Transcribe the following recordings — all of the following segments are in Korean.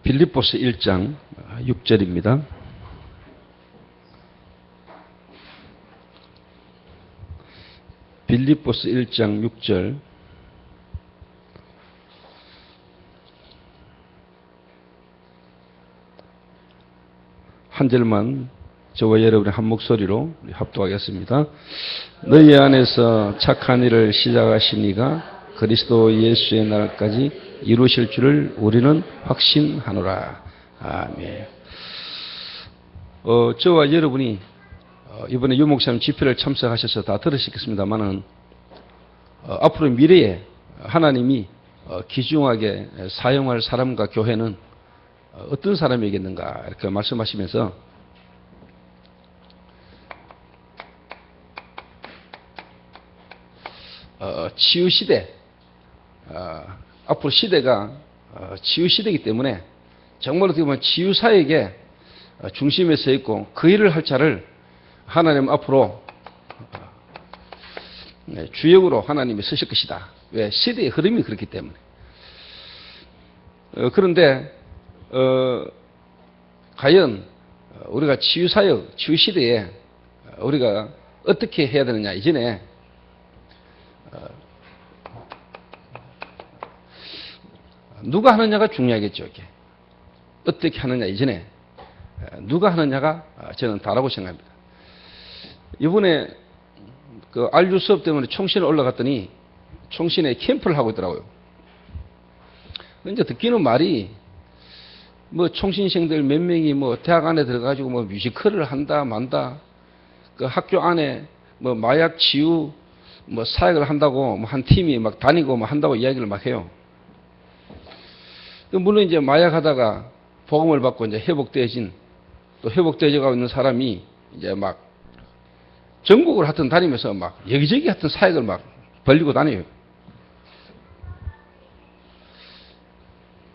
빌립보서 1장 6절입니다. 빌립보서 1장 6절. 한 절만 저와 여러분의 한 목소리로 합독하겠습니다. 너희 안에서 착한 일을 시작하신 이가 그리스도 예수의 날까지 이루실 줄을 우리는 확신하노라. 아멘. 저와 여러분이 이번에 유 목사님 집회를 참석하셔서 다 들으시겠습니다만은 앞으로 미래에 하나님이 귀중하게 사용할 사람과 교회는 어떤 사람이겠는가 이렇게 말씀하시면서 치유시대, 앞으로 시대가 치유시대이기 때문에 정말 어떻게 보면 치유사에게 중심에 서 있고 그 일을 할 자를 하나님 앞으로 주역으로 하나님이 쓰실 것이다. 왜? 시대의 흐름이 그렇기 때문에. 그런데 과연 우리가 치유사역, 치유시대에 우리가 어떻게 해야 되느냐. 이전에 누가 하느냐가 중요하겠죠. 이렇게. 어떻게 하느냐 이전에 누가 하느냐가 저는 다라고 생각합니다. 이번에 그 알류 수업 때문에 총신에 올라갔더니 총신에 캠프를 하고 있더라고요. 이제 듣기는 말이 뭐 총신생들 몇 명이 뭐 대학 안에 들어가지고 뭐 뮤지컬을 한다 만다, 그 학교 안에 뭐 마약 치유 뭐 사역을 한다고 뭐 한 팀이 막 다니고 뭐 한다고 이야기를 막 해요. 물론 이제 마약하다가 복음을 받고 이제 회복되어진, 또 회복되어져 가고 있는 사람이 이제 막 전국을 하여튼 다니면서 막 여기저기 하여튼 사역을 막 벌리고 다녀요.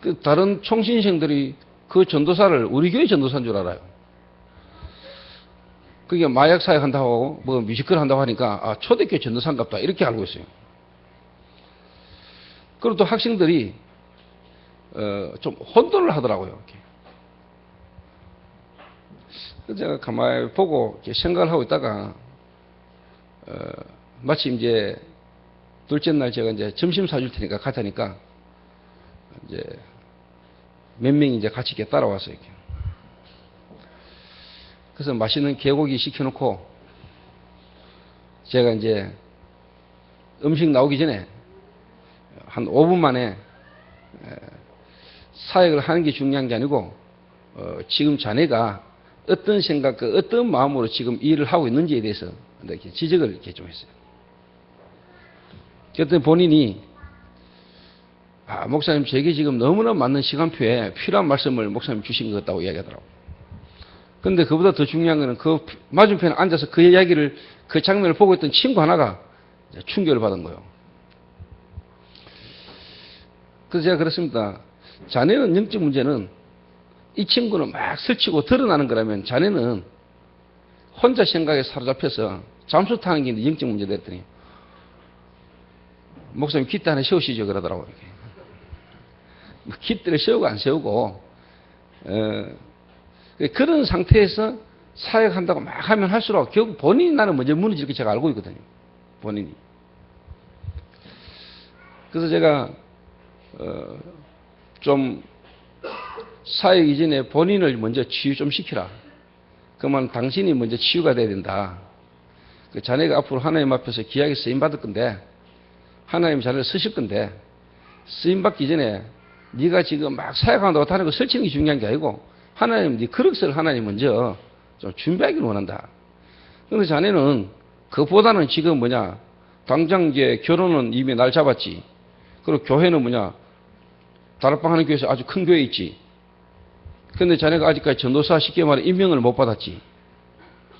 그 다른 총신생들이 그 전도사를 우리 교회 전도사인 줄 알아요. 그게 마약 사역 한다고 뭐 뮤지컬 한다고 하니까 초대교회 전도사인갑다 이렇게 알고 있어요. 그리고 또 학생들이 좀 혼돈을 하더라고요. 이렇게. 그래서 제가 가만히 보고 이렇게 생각을 하고 있다가 마침 이제 둘째 날 제가 이제 점심 사줄 테니까 가자니까 이제 몇 명이 이제 같이 이렇게 따라왔어요. 이렇게. 그래서 맛있는 개고기 시켜놓고 제가 이제 음식 나오기 전에 한 5분 만에 사역을 하는 게 중요한 게 아니고 지금 자네가 어떤 생각과 어떤 마음으로 지금 일을 하고 있는지에 대해서 이렇게 지적을 이렇게 좀 했어요. 그랬더니 본인이 목사님 제게 지금 너무나 맞는 시간표에 필요한 말씀을 목사님 주신 것 같다고 이야기하더라고요. 그런데 그보다 더 중요한 거는 그 맞은편에 앉아서 그 이야기를, 그 장면을 보고 있던 친구 하나가 충격을 받은 거예요. 그래서 제가 그랬습니다. 자네는 영적 문제는 이 친구는 막 설치고 드러나는 거라면 자네는 혼자 생각에 사로잡혀서 잠수 타는 게 영적 문제다 했더니 목사님 깃대 하나 세우시죠 그러더라고요. 깃대를 세우고 안 세우고 그런 상태에서 사역한다고 막 하면 할수록 결국 본인이 나는 먼저 무너질 게 제가 알고 있거든요. 본인이. 그래서 제가 좀 사역 이전에 본인을 먼저 치유 좀 시키라. 그러면 당신이 먼저 치유가 돼야 된다. 그 자네가 앞으로 하나님 앞에서 귀하게 쓰임받을 건데 하나님 자네를 쓰실 건데 쓰임받기 전에 네가 지금 막 사역한다고 다른 거 설치는 게 중요한 게 아니고 하나님 네 그릇을 하나님 먼저 좀 준비하기를 원한다. 그런데 자네는 그보다는 지금 당장 이제 결혼은 이미 날 잡았지. 그리고 교회는 다락방 하는 교회에서 아주 큰 교회 있지. 근데 자네가 아직까지 전도사 쉽게 말해 임명을 못 받았지.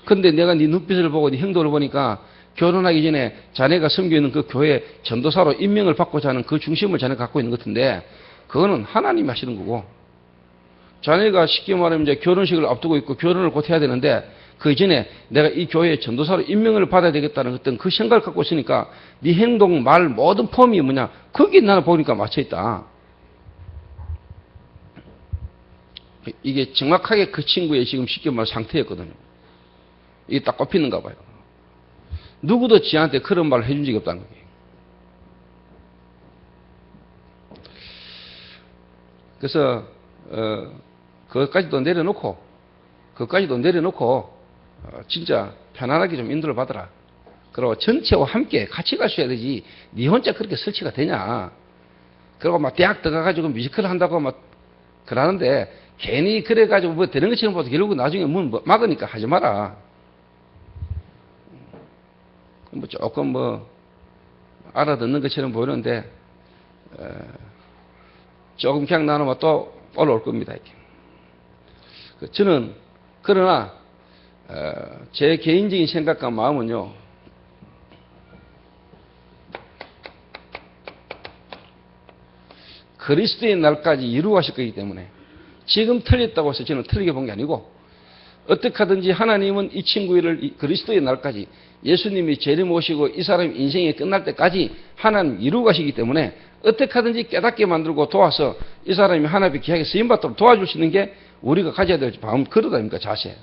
근데 내가 네 눈빛을 보고 네 행동을 보니까 결혼하기 전에 자네가 섬기는 그 교회 전도사로 임명을 받고자 하는 그 중심을 자네가 갖고 있는 것 같은데 그거는 하나님이 하시는 거고 자네가 쉽게 말하면 이제 결혼식을 앞두고 있고 결혼을 곧 해야 되는데 그 이전에 내가 이 교회의 전도사로 임명을 받아야 되겠다는 어떤 그 생각을 갖고 있으니까 네 행동, 말, 모든 폼이 거기에 나는 보니까 맞춰있다. 이게 정확하게 그 친구의 지금 쉽게 말해 상태였거든요. 이게 딱 꼽히는가 봐요. 누구도 지한테 그런 말을 해준 적이 없다는 거예요. 그래서 그것까지도 내려놓고 진짜 편안하게 좀 인도를 받아라. 그리고 전체와 함께 같이 가셔야 되지. 네 혼자 그렇게 설치가 되냐. 그리고 막 대학 들어가가지고 뮤지컬 한다고 막 그러는데 괜히 그래가지고 뭐 되는 것처럼 보다 결국 나중에 문 막으니까 하지 마라. 뭐 조금 뭐 알아듣는 것처럼 보이는데 조금 그냥 나누면 또 올라올 겁니다. 이렇게. 저는 그러나 제 개인적인 생각과 마음은요. 그리스도의 날까지 이루어가실 거기 때문에 지금 틀렸다고 해서 저는 틀리게 본 게 아니고 어떻게 하든지 하나님은 이 친구를 그리스도의 날까지 예수님이 재림 오시고 이 사람의 인생이 끝날 때까지 하나님 이루어 가시기 때문에 어떻게 하든지 깨닫게 만들고 도와서 이 사람이 하나님의 귀하게 쓰임받도록 도와줄 수 있는 게 우리가 가져야 될 마음 그릇 아닙니까? 자세.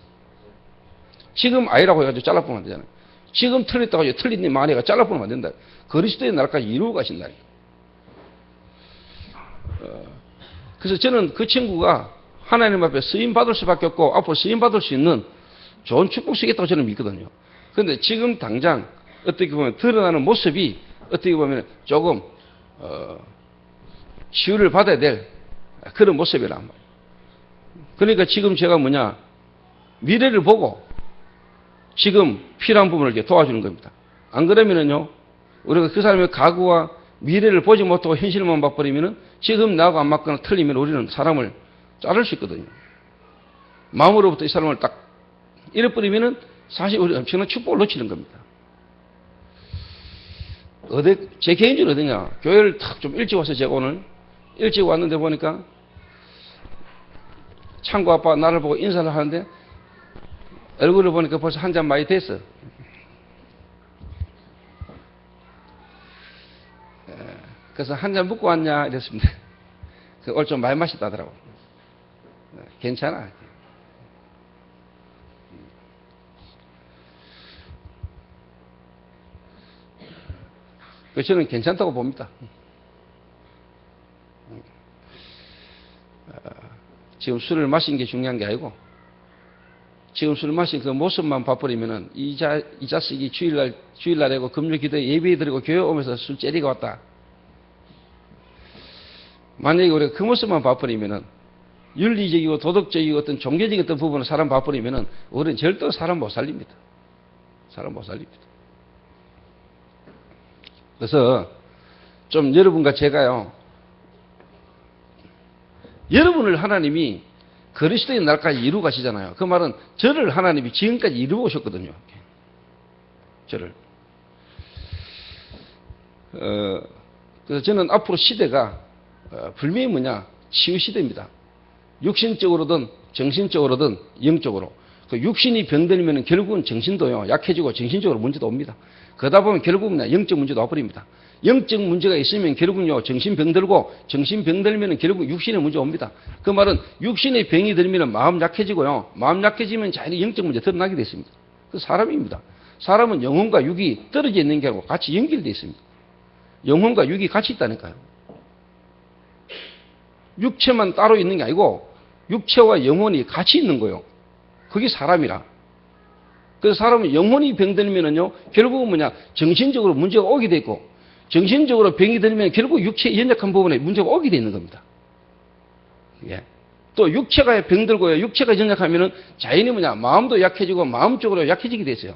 지금 아니라고 해가지고 잘라보면 안 되잖아요. 지금 틀렸다고 해서 틀린 님 아내가 잘라보면 안 된다. 그리스도의 날까지 이루어 가신다. 그래서 저는 그 친구가 하나님 앞에 쓰임받을 수밖에 없고 앞으로 쓰임받을 수 있는 좋은 축복이겠다고 저는 믿거든요. 그런데 지금 당장 어떻게 보면 드러나는 모습이 어떻게 보면 조금 치유를 받아야 될 그런 모습이란 말이에요. 그러니까 지금 제가 미래를 보고 지금 필요한 부분을 이렇게 도와주는 겁니다. 안 그러면은요, 우리가 그 사람의 과거와 미래를 보지 못하고 현실만 봐버리면은 지금 나하고 안 맞거나 틀리면 우리는 사람을 자를 수 있거든요. 마음으로부터 이 사람을 딱 잃어버리면은 사실 우리 엄청난 축복을 놓치는 겁니다. 제 개인적으로 어디냐? 교회를 탁 좀 일찍 와서 제가 오늘 일찍 왔는데 보니까 창구 아빠가 나를 보고 인사를 하는데 얼굴을 보니까 벌써 한 잔 많이 됐어. 그래서 한 잔 묵고 왔냐 이랬습니다. 오늘 좀 많이 마셨다더라고. 괜찮아. 저는 괜찮다고 봅니다. 지금 술을 마신 게 중요한 게 아니고 지금 술 마신 그 모습만 봐버리면은 이 자식이 주일날이고 금요 기도에 예배 드리고 교회 오면서 술 째리가 왔다. 만약에 우리가 그 모습만 봐버리면은 윤리적이고 도덕적이고 어떤 종교적인 어떤 부분을 사람 봐버리면은 우리는 절대로 사람 못 살립니다. 사람 못 살립니다. 그래서 좀 여러분과 제가요, 여러분을 하나님이 그리스도의 날까지 이루어 가시잖아요. 그 말은 저를 하나님이 지금까지 이루어 오셨거든요. 저를. 그래서 저는 앞으로 시대가 분명히 치유 시대입니다. 육신적으로든 정신적으로든 영적으로. 그 육신이 병들면 결국은 정신도요, 약해지고 정신적으로 문제도 옵니다. 그러다 보면 결국은 영적 문제도 와버립니다. 영적 문제가 있으면 결국은요, 정신병 들고, 정신병 들면 결국 육신의 문제 옵니다. 그 말은 육신의 병이 들면 마음 약해지고요, 마음 약해지면 자연히 영적 문제 드러나게 됐습니다. 그 사람입니다. 사람은 영혼과 육이 떨어져 있는 게 아니고 같이 연결되어 있습니다. 영혼과 육이 같이 있다니까요. 육체만 따로 있는 게 아니고, 육체와 영혼이 같이 있는 거예요. 그게 사람이라. 그래서 사람은 영혼이 병들면은요, 결국은 정신적으로 문제가 오게 돼 있고, 정신적으로 병이 들면 결국 육체의 연약한 부분에 문제가 오게 돼 있는 겁니다. 예. 또 육체가 병들고요, 육체가 연약하면은 자연히 마음도 약해지고 마음적으로 약해지게 됐어요.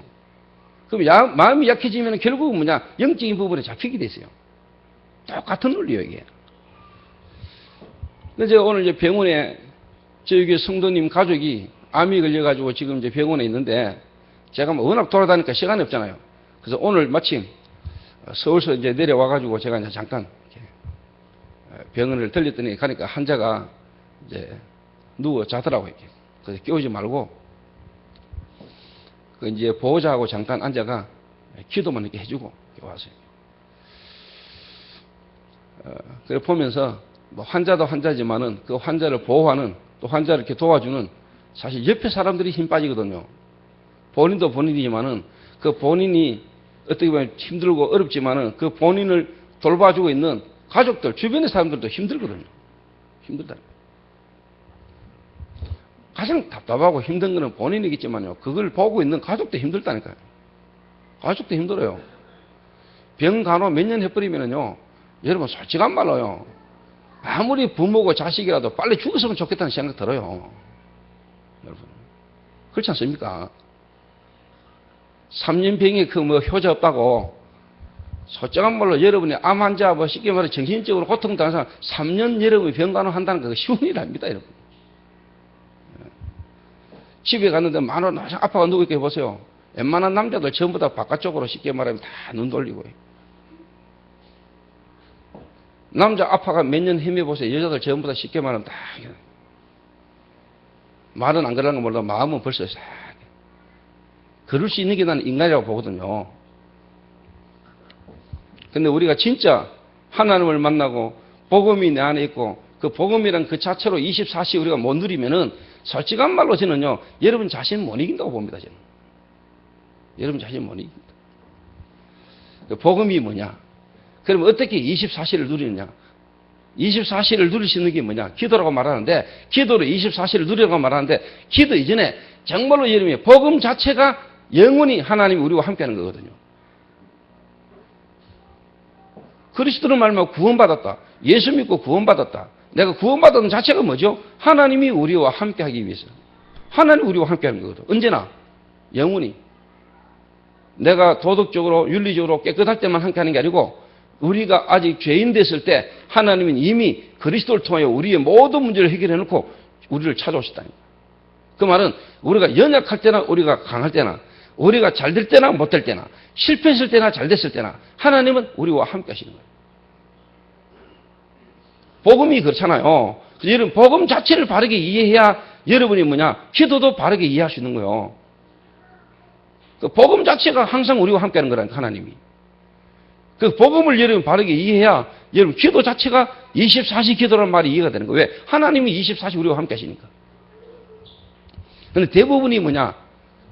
그럼 마음이 약해지면 결국은 영적인 부분에 잡히게 됐어요. 똑같은 논리예요, 이게. 근데 제가 오늘 이제 병원에 저희 성도님 가족이 암이 걸려가지고 지금 이제 병원에 있는데 제가 워낙 돌아다니까 시간이 없잖아요. 그래서 오늘 마침 서울서 이제 내려와가지고 제가 이제 잠깐 병원을 들렸더니 가니까 환자가 이제 누워 자더라고요. 이렇게. 그래서 깨우지 말고 그 이제 보호자하고 잠깐 앉아가 기도만 이렇게 해주고 이렇게 왔어요. 그래 보면서 환자도 환자지만은 그 환자를 보호하는 또 환자를 이렇게 도와주는 사실 옆에 사람들이 힘 빠지거든요. 본인도 본인이지만은 그 본인이 어떻게 보면 힘들고 어렵지만은 그 본인을 돌봐주고 있는 가족들, 주변의 사람들도 힘들거든요. 힘들다. 가장 답답하고 힘든 거는 본인이겠지만요. 그걸 보고 있는 가족도 힘들다니까요. 가족도 힘들어요. 병 간호 몇 년 해버리면은요, 여러분 솔직한 말로요, 아무리 부모고 자식이라도 빨리 죽었으면 좋겠다는 생각 들어요. 여러분. 그렇지 않습니까? 3년 병에 그 뭐 효자 없다고, 솔직한 말로 여러분이 암 환자, 뭐 쉽게 말해 정신적으로 고통당한 사람 3년 여러분이 병 간호 한다는 거 쉬운 일 아닙니다, 여러분. 집에 갔는데 만원 아파가 누구 있게 해보세요. 웬만한 남자들 전부 다 바깥쪽으로 쉽게 말하면 다 눈 돌리고. 남자 아파가 몇 년 헤매보세요. 여자들 전부 다 쉽게 말하면 다. 말은 안 그러는 거 몰라도 마음은 벌써 싹. 그럴 수 있는 게 나는 인간이라고 보거든요. 근데 우리가 진짜 하나님을 만나고 복음이 내 안에 있고 그 복음이란 그 자체로 24시 우리가 못 누리면은 솔직한 말로 저는요, 여러분 자신 못 이긴다고 봅니다, 저는. 여러분 자신 못 이긴다. 그 복음이 뭐냐? 그럼 어떻게 24시를 누리느냐? 24시를 누릴 수 있는 게 뭐냐? 기도라고 말하는데, 기도로 24시를 누리라고 말하는데, 기도 이전에 정말로 여러분이 복음 자체가 영원히 하나님이 우리와 함께 하는 거거든요. 그리스도로 말하면 구원받았다. 예수 믿고 구원받았다. 내가 구원받았는 자체가 뭐죠? 하나님이 우리와 함께 하기 위해서. 하나님이 우리와 함께 하는 거거든. 언제나. 영원히. 내가 도덕적으로, 윤리적으로 깨끗할 때만 함께 하는 게 아니고, 우리가 아직 죄인 됐을 때 하나님은 이미 그리스도를 통하여 우리의 모든 문제를 해결해 놓고 우리를 찾아오셨다니. 그 말은 우리가 연약할 때나 우리가 강할 때나 우리가 잘 될 때나 못 될 때나 실패했을 때나 잘 됐을 때나 하나님은 우리와 함께 하시는 거예요. 복음이 그렇잖아요. 그래서 여러분 복음 자체를 바르게 이해해야 여러분이 뭐냐? 기도도 바르게 이해할 수 있는 거예요. 그 복음 자체가 항상 우리와 함께 하는 거라니까 하나님이. 그 복음을 여러분 바르게 이해해야 여러분 기도 자체가 24시 기도라는 말이 이해가 되는 거예요. 왜? 하나님이 24시 우리와 함께 하시니까. 근데 대부분이 뭐냐?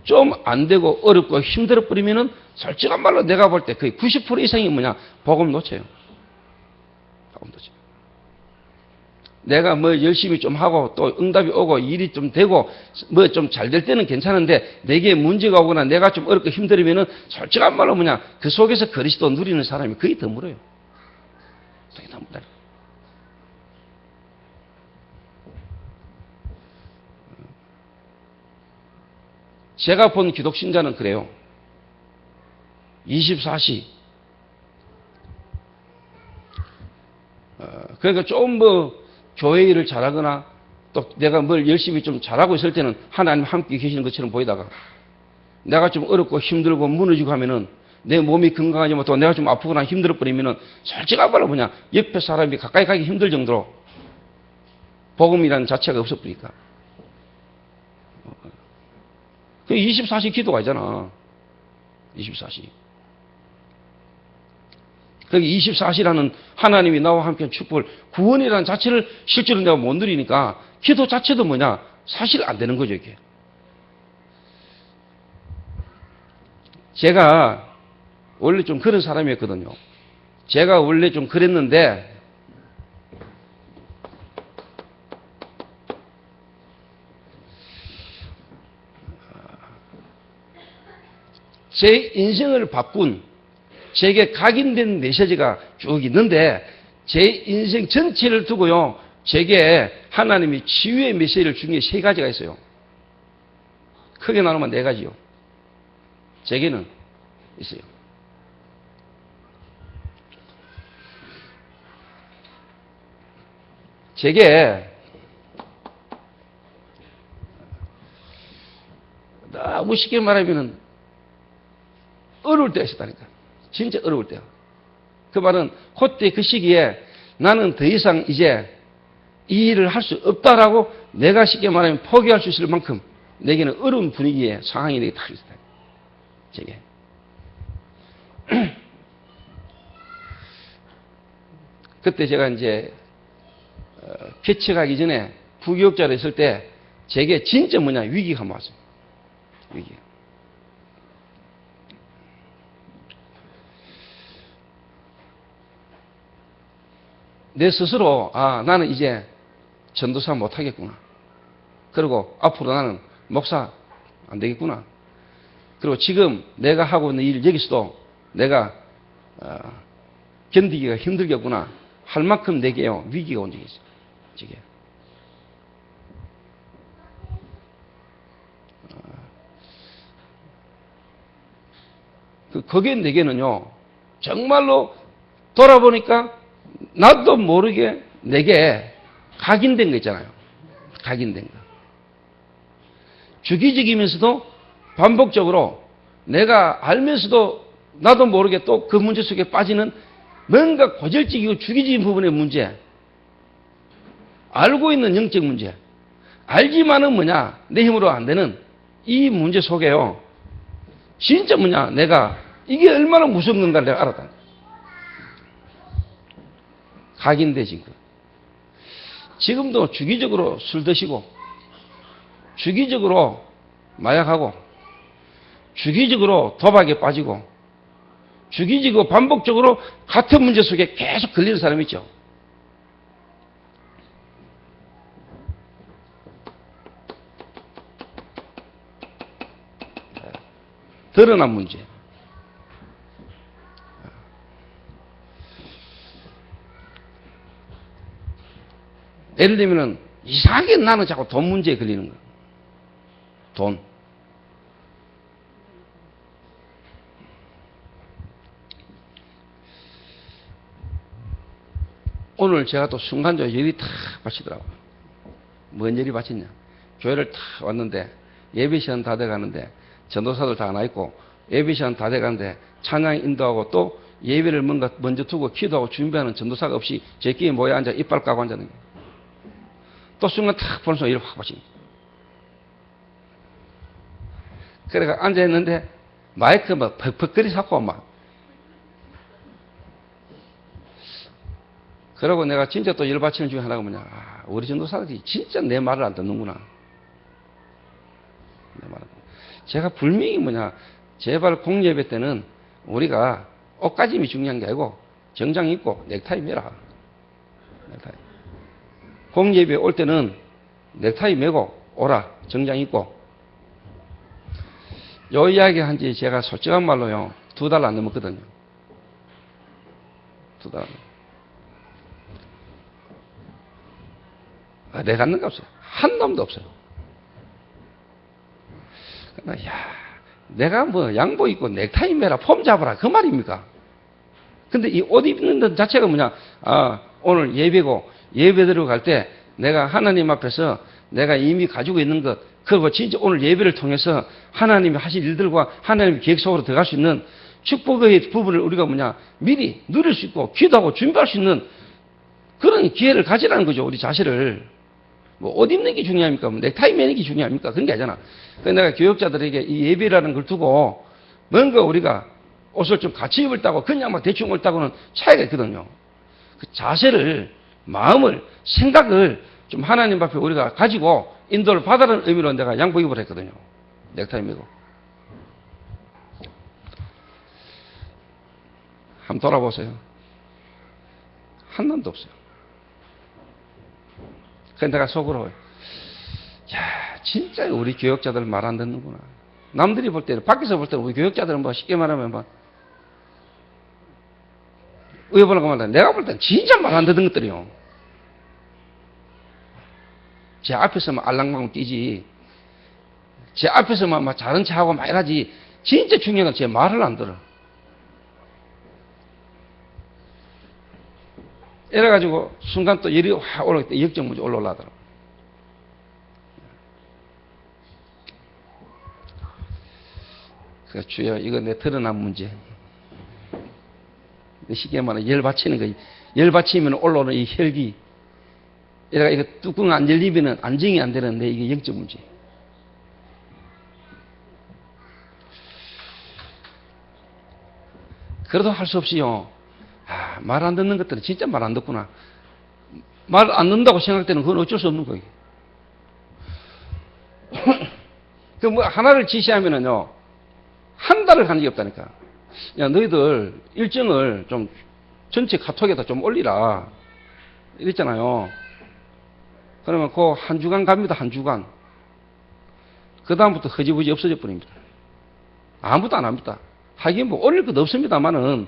좀 안 되고 어렵고 힘들어 버리면은 솔직한 말로 내가 볼 때 거의 90% 이상이 뭐냐? 복음 놓쳐요. 복음 놓쳐요. 내가 뭐 열심히 좀 하고 또 응답이 오고 일이 좀 되고 뭐 좀 잘 될 때는 괜찮은데 내게 문제가 오거나 내가 좀 어렵고 힘들으면은 솔직한 말로 뭐냐? 그 속에서 그리스도 누리는 사람이 거의 드물어요. 거의 드물어요. 제가 본 기독신자는 그래요. 24시. 그러니까 좀 뭐 교회 일을 잘하거나 또 내가 뭘 열심히 좀 잘하고 있을 때는 하나님 함께 계시는 것처럼 보이다가 내가 좀 어렵고 힘들고 무너지고 하면은 내 몸이 건강하지 못하고 내가 좀 아프거나 힘들어 버리면은 솔직한 말로 뭐냐 옆에 사람이 가까이 가기 힘들 정도로 복음이라는 자체가 없어 버리니까. 그 24시 기도가 있잖아. 24시. 그 24시라는 하나님이 나와 함께 축복을 구원이라는 자체를 실제로 내가 못 누리니까 기도 자체도 뭐냐 사실 안 되는 거죠 이게. 제가 원래 좀 그런 사람이었거든요. 제가 원래 좀 그랬는데 제 인생을 바꾼 제게 각인된 메시지가 쭉 있는데 제 인생 전체를 두고요. 제게 하나님이 치유의 메시지를 준 게 세 가지가 있어요. 크게 나누면 네 가지요. 제게는 있어요. 제게 너무 쉽게 말하면은 어려울 때가 있었다니까. 진짜 어려울 때야. 그 말은 그때 그 시기에 나는 더 이상 이제 이 일을 할 수 없다라고 내가 쉽게 말하면 포기할 수 있을 만큼 내게는 어려운 분위기에 상황이 되게 딱 있었다. 제게. 그때 제가 이제 개척하기 전에 부교육자로 있을 때 제게 진짜 뭐냐 위기가 왔어요. 위기. 내 스스로 나는 이제 전도사 못하겠구나. 그리고 앞으로 나는 목사 안 되겠구나. 그리고 지금 내가 하고 있는 일 여기서도 내가 견디기가 힘들겠구나 할 만큼 내게요 위기가 온 적이 있어요. 지금. 거기에 내게는요 정말로 돌아보니까 나도 모르게 내게 각인된 거 있잖아요. 각인된 거. 주기적이면서도 반복적으로 내가 알면서도 나도 모르게 또 그 문제 속에 빠지는 뭔가 고질적이고 주기적인 부분의 문제, 알고 있는 영적 문제, 알지만은 뭐냐 내 힘으로 안 되는 이 문제 속에요 진짜 뭐냐 내가 이게 얼마나 무서운 건가를 내가 알았다. 각인되진 거. 지금도 주기적으로 술 드시고 주기적으로 마약하고 주기적으로 도박에 빠지고 주기적으로 반복적으로 같은 문제 속에 계속 걸리는 사람이 있죠. 드러난 문제. 예를 들면은 이상하게 나는 자꾸 돈 문제에 걸리는 거야. 돈. 오늘 제가 또 순간적으로 열이 탁 받치더라고요. 뭔 열이 받쳤냐. 교회를 탁 왔는데 예배 시간 다 돼가는데 전도사들 다 나 있고 예배 시간 다 돼가는데 찬양 인도하고 또 예배를 뭔가 먼저 두고 기도하고 준비하는 전도사가 없이 제끼리 모여 앉아 이빨 까고 앉아는 거예요. 또 순간 탁 보는 순간 이를 확 받치는 거예요. 그래가 앉아있는데 마이크 막 퍽퍽거리 샀고 막 그러고 내가 진짜 또 열받치는 중에 하나가 뭐냐. 우리 전도사들이 진짜 내 말을 안 듣는구나. 내 말을. 제가 분명히 뭐냐. 제발 공예배 때는 우리가 옷가짐이 중요한 게 아니고 정장 입고 넥타이 매라. 넥타이. 공예배 올 때는 넥타이 매고 오라. 정장 입고. 요 이야기 한 지 제가 솔직한 말로요. 2달 안 넘었거든요. 2달. 내가 갖는 게 없어요. 한 놈도 없어요. 야, 내가 뭐 양복 입고 넥타이 매라 폼 잡아라 그 말입니까? 근데 이 옷 입는 것 자체가 뭐냐? 오늘 예배고 예배 들어갈 때 내가 하나님 앞에서 내가 이미 가지고 있는 것 그리고 진짜 오늘 예배를 통해서 하나님이 하실 일들과 하나님의 계획 속으로 들어갈 수 있는 축복의 부분을 우리가 뭐냐 미리 누릴 수 있고 기도하고 준비할 수 있는 그런 기회를 가지라는 거죠. 우리 자신을. 뭐 옷 입는 게 중요합니까? 뭐 넥타이 매는 게 중요합니까? 그런 게 아니잖아. 그래서 내가 교육자들에게 이 예배라는 걸 두고 뭔가 우리가 옷을 좀 같이 입을다고 그냥 막 대충 입을다고는 차이가 있거든요. 그 자세를, 마음을, 생각을 좀 하나님 앞에 우리가 가지고 인도를 받아라는 의미로 내가 양복 입으라 했거든요. 넥타이 매고. 한번 돌아보세요. 한 놈도 없어요. 그래서 내가 속으로 야 진짜 우리 교역자들 말 안 듣는구나. 남들이 볼 때는 밖에서 볼 때는 우리 교역자들은 뭐 쉽게 말하면 뭐 의해보려고 말하면 내가 볼 때는 진짜 말 안 듣는 것들이요. 제 앞에서만 알랑방울 뛰지 제 앞에서만 막 잘한 척하고 막 이러지 진짜 중요한 건 제 말을 안 들어. 이래가지고 순간 또 열이 확 올라올 때 역정문제 올라오더라고. 그래서 주여 이거 내 드러난 문제. 쉽게 말하면 열 받치는 거. 열 받치면 올라오는 이 혈기. 이래가 이거 뚜껑 안 열리면 안정이 안 되는데 이게 영적 문제. 그래도 할 수 없이요. 말 안 듣는 것들은 진짜 말 안 듣구나. 말 안 듣는다고 생각되는 그건 어쩔 수 없는 거예요. 그 뭐 하나를 지시하면은요, 한 달을 간 적이 없다니까. 야, 너희들 일정을 좀 전체 카톡에다 좀 올리라. 이랬잖아요. 그러면 그 한 주간 갑니다, 한 주간. 그다음부터 허지부지 없어져 버립니다. 아무도 안 합니다. 하긴 뭐 올릴 것도 없습니다만은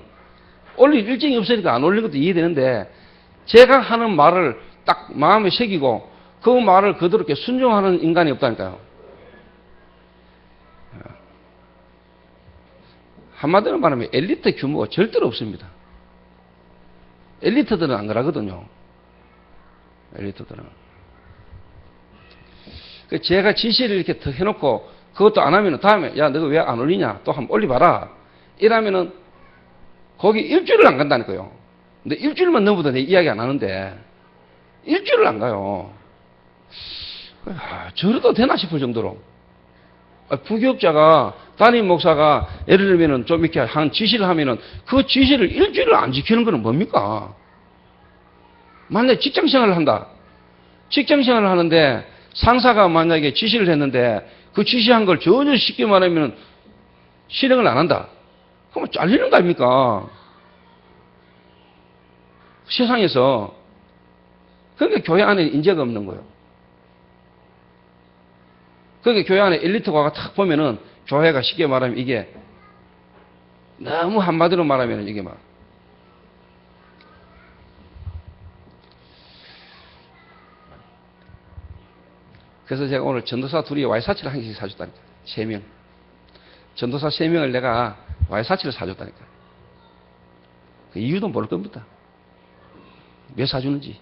올릴 일정이 없으니까 안 올린 것도 이해되는데 제가 하는 말을 딱 마음에 새기고 그 말을 그대로 이렇게 순종하는 인간이 없다니까요. 한마디로 말하면 엘리트 규모가 절대로 없습니다. 엘리트들은 안 그러거든요. 엘리트들은. 제가 지시를 이렇게 더 해놓고 그것도 안 하면 다음에 야 너가 왜 안 올리냐 또 한번 올려봐라 이러면은 거기 일주일을 안 간다니까요. 근데 일주일만 넘어도 내 이야기 안 하는데 일주일을 안 가요. 저래도 되나 싶을 정도로. 부교육자가 담임 목사가 예를 들면은 좀 이렇게 한 지시를 하면은 그 지시를 일주일을 안 지키는 건 뭡니까? 만약에 직장 생활을 한다. 직장 생활을 하는데 상사가 만약에 지시를 했는데 그 지시한 걸 전혀 쉽게 말하면 실행을 안 한다. 그러면 잘리는 거 아닙니까? 세상에서. 그러니까 교회 안에 인재가 없는 거예요. 그러니까 교회 안에 엘리트가 탁 보면은 교회가 쉽게 말하면 이게 너무 한마디로 말하면 이게 막 그래서 제가 오늘 전도사 둘이 와이사치를 한 개씩 사줬다니까. 3명. 전도사 3명을 내가 와이사치를 사줬다니까. 그 이유도 모를 겁니다. 왜 사주는지.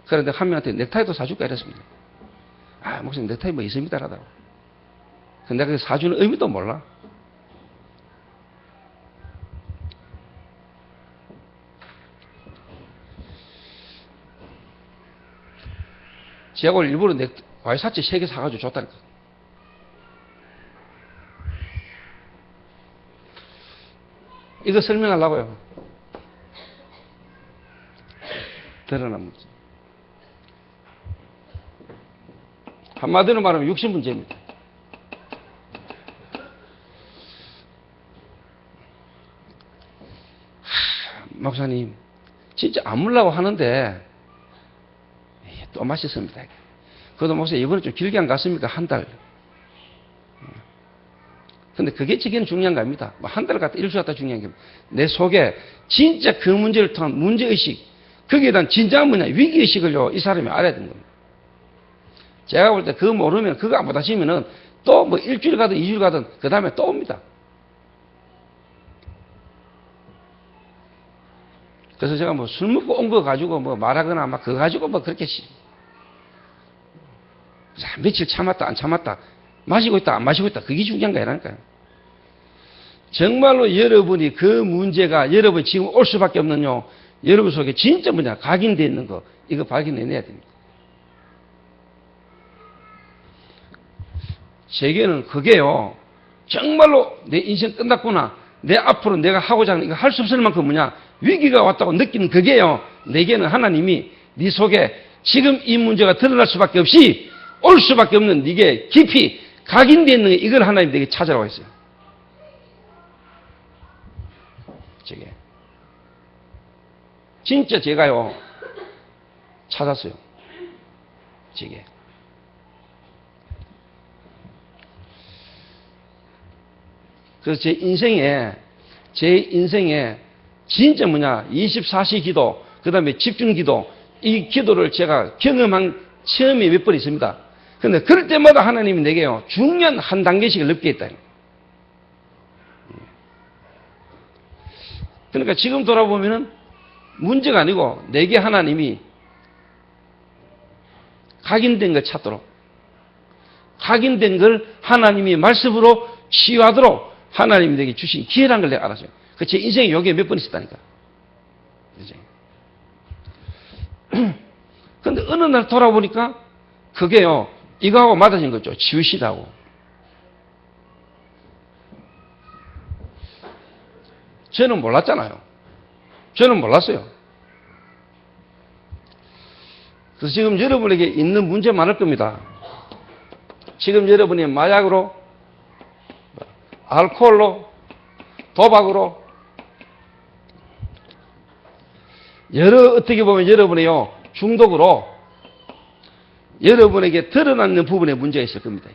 그런데 한 명한테 넥타이도 사줄까 이랬습니다. 아, 목사님 넥타이 뭐 있습니다. 라다고. 근데 내가 사주는 의미도 몰라. 제가 오늘 일부러 와이사치 3개 사가지고 줬다니까. 이거 설명하려고요. 드러납니다. 한마디로 말하면 60문제입니다. 목사님, 진짜 안 물라고 하는데 또 맛있습니다. 그래도 목사님 이번에 좀 길게 안 갔습니까? 한 달. 근데 그게 지금 중요한 거 아닙니다. 한 달 갔다 일주일 갔다 중요한 게 내 속에 진짜 그 문제를 통한 문제의식, 거기에 대한 진정한 뭐냐 위기의식을요 이 사람이 알아야 되는 겁니다. 제가 볼 때 그거 모르면 그거 안 받아치면은 또 뭐 일주일 가든 2주일 가든 그 다음에 또 옵니다. 그래서 제가 뭐 술 먹고 온 거 가지고 뭐 말하거나 막 그거 가지고 뭐 그렇게 며칠 참았다 안 참았다 마시고 있다 안 마시고 있다 그게 중요한 거 아니라니까요. 정말로 여러분이 그 문제가 여러분 지금 올 수밖에 없는요 여러분 속에 진짜 뭐냐 각인되어 있는 거 이거 발견해내야 됩니다. 제게는 그게요 정말로 내 인생 끝났구나 내 앞으로 내가 하고자 하는 이거 할 수 없을 만큼 뭐냐 위기가 왔다고 느끼는 그게요 내게는 하나님이 네 속에 지금 이 문제가 드러날 수밖에 없이 올 수밖에 없는 이게 깊이 각인되어 있는 이걸 하나님 내게 찾아라고 했어요. 제게 진짜 제가요 찾았어요. 제게 그래서 제 인생에 진짜 뭐냐 24시 기도 그 다음에 집중 기도 이 기도를 제가 경험한 체험이 몇 번 있습니다. 그런데 그럴 때마다 하나님이 내게요 중요한 한 단계씩을 넘게 했다. 그러니까 지금 돌아보면은 문제가 아니고 내게 하나님이 각인된 걸 찾도록 각인된 걸 하나님이 말씀으로 치유하도록 하나님이 내게 주신 기회라는 걸 내가 알았어요. 그 제 인생에 여기에 몇 번 있었다니까. 근데 어느 날 돌아보니까 그게요 이거하고 맞아진 거죠. 치우시다고. 저는 몰랐잖아요. 저는 몰랐어요. 그래서 지금 여러분에게 있는 문제 많을 겁니다. 지금 여러분이 마약으로, 알코올로, 도박으로, 어떻게 보면 여러분의요, 중독으로 여러분에게 드러나는 부분에 문제가 있을 겁니다.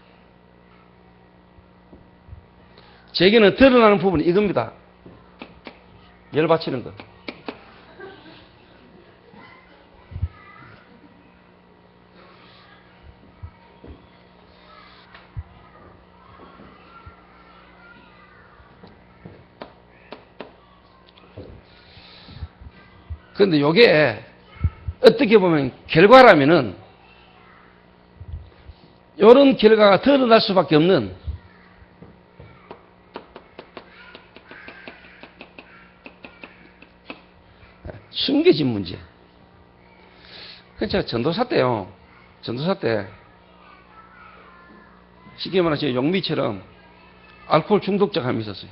제게는 드러나는 부분이 이겁니다. 열받치는 거. 그런데 요게 어떻게 보면 결과라면은 이런 결과가 드러날 수밖에 없는 숨겨진 문제. 그래서 제가 전도사 때요, 전도사 때 쉽게 말하면 용미처럼 알코올 중독자가 한 명 있었어요.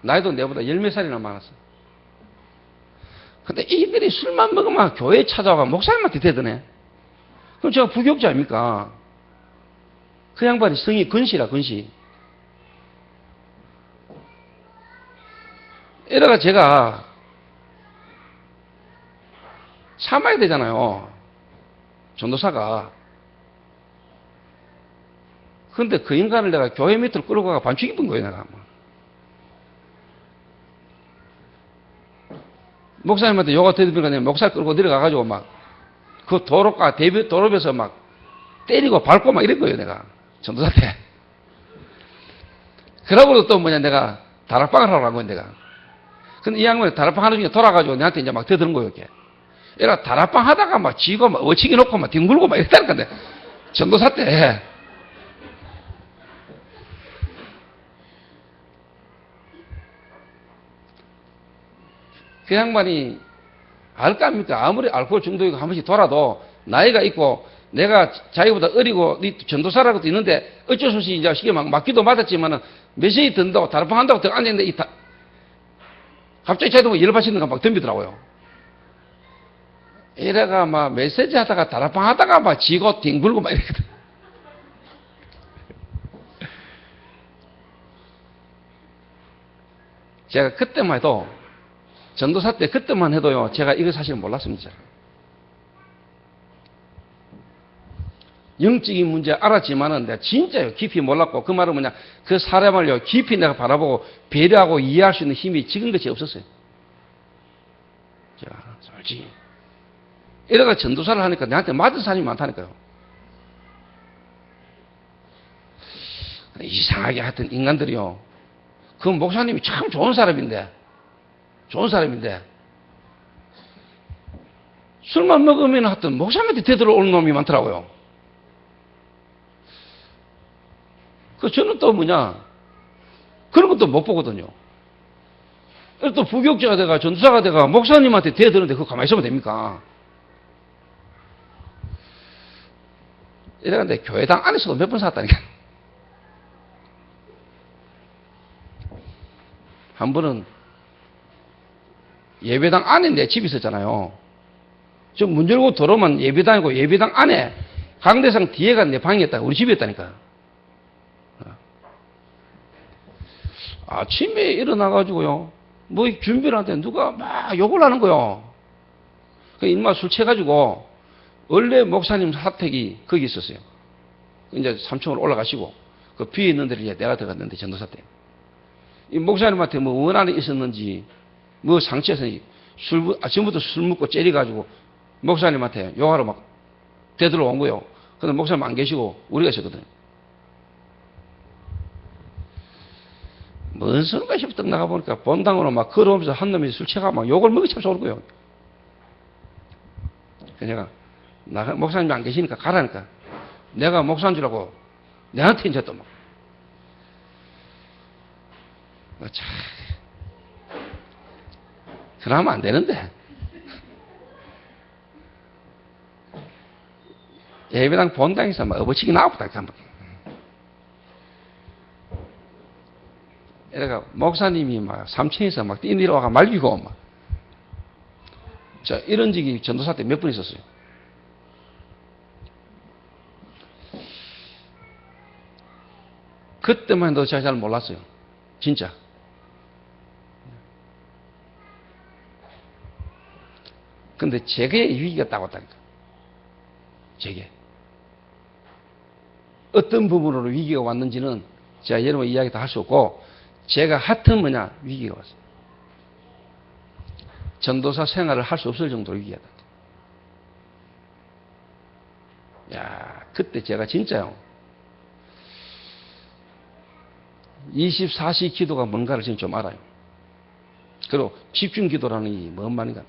나이도 내보다 열 몇 살이나 많았어요. 근데 이들이 술만 먹으면 교회에 찾아와 목사님한테 대드네. 그럼 제가 부교육자 아닙니까? 그 양반이 성이 건시라, 건시. 이래가 제가 참아야 되잖아요. 전도사가. 근데 그 인간을 내가 교회 밑으로 끌고 가서 반죽 입은 거예요, 내가. 목사님한테 요가 대드니까 내가 목살 끌고 내려가가지고 막, 그 도로가, 도로에서 막 때리고 밟고 막 이런 거예요, 내가. 전도사 때. 그러고도 또 뭐냐, 내가 다락방을 하러 간 거예요, 내가. 근데 이 양반이 다락방 하는 중에 돌아가지고 내한테 이제 막 대드는 거예요, 이렇게. 얘가 다락방 하다가 막 지고 막 어치기 놓고 막 뒹굴고 막 이랬다는 건데. 전도사 때. 그 양반이 알까 합니까? 아무리 알코올 중독이고 한 번씩 돌아도 나이가 있고 내가 자기보다 어리고 전도사라고도 있는데 어쩔 수 없이 이제 쉽게 막 맞기도 맞았지만은 메시지 든다고 다락방 한다고 더 앉았는데 갑자기 자기도 열받치는 거 막 덤비더라고요. 이래가 막 메시지 하다가 다락방 하다가 막 지고 뒹굴고 막 이랬거든. 제가 그때만 해도 전도사 때 그때만 해도요, 제가 이거 사실 몰랐습니다. 영적인 문제 알았지만은 내가 진짜요, 깊이 몰랐고, 그 말은 뭐냐, 그 사람을요, 깊이 내가 바라보고 배려하고 이해할 수 있는 힘이 지금같이 없었어요. 자, 솔직히. 이래가 전도사를 하니까 내한테 맞은 사람이 많다니까요. 이상하게 하여튼 인간들이요, 그 목사님이 참 좋은 사람인데, 술만 먹으면 하여튼 목사님한테 되돌아오는 놈이 많더라고요. 저는 또 뭐냐, 그런 것도 못 보거든요. 또 부교육자가 돼가 전도사가 돼가 목사님한테 대드는데 그거 가만히 있으면 됩니까? 이래가는데 교회당 안에서도 몇 번 살았다니까. 한 번은 예배당 안에 내 집이 있었잖아요. 저 문 열고 들어오면 예배당이고 예배당 안에 강대상 뒤에가 내 방이었다. 우리 집이었다니까. 아침에 일어나가지고요, 뭐 준비를 하는데 누가 막 욕을 하는 거요. 그 인마 술 취해가지고 원래 목사님 사택이 거기 있었어요. 이제 3층으로 올라가시고 그 비어 있는 데를 이제 내가 들어갔는데 전도사 때. 이 목사님한테 뭐 원한이 있었는지 뭐 상처였는지 아침부터 술 먹고 째려가지고 목사님한테 욕하러 막 되돌아 온 거예요. 근데 목사님 안 계시고 우리가 있었거든요. 뭔 소리가 싶어 떡 나가보니까 본당으로 막 걸어오면서 한 놈이 술 취해가 막 욕을 먹이 참서 오는 거예요. 그래서 내가 목사님이 안 계시니까 가라니까. 내가 목사인 줄 알고 내한테 이제 또 막. 참. 그러면 안 되는데. 예배당 본당에서 막 업어치기 나왔다. 이래가 목사님이 막 3층에서 막 뛰내려와가 말리고 막. 자, 이런 적이 전도사 때 몇 번 있었어요. 그때만 해도 제가 잘 몰랐어요. 진짜. 근데 제게 위기가 딱 왔다니까. 제게. 어떤 부분으로 위기가 왔는지는 제가 여러분 이야기 다 할 수 없고, 제가 하여튼 뭐냐, 위기가 왔어요. 전도사 생활을 할 수 없을 정도로 위기가 왔다. 야, 그때 제가 진짜요. 24시 기도가 뭔가를 지금 좀 알아요. 그리고 집중 기도라는 게 뭔 말인가.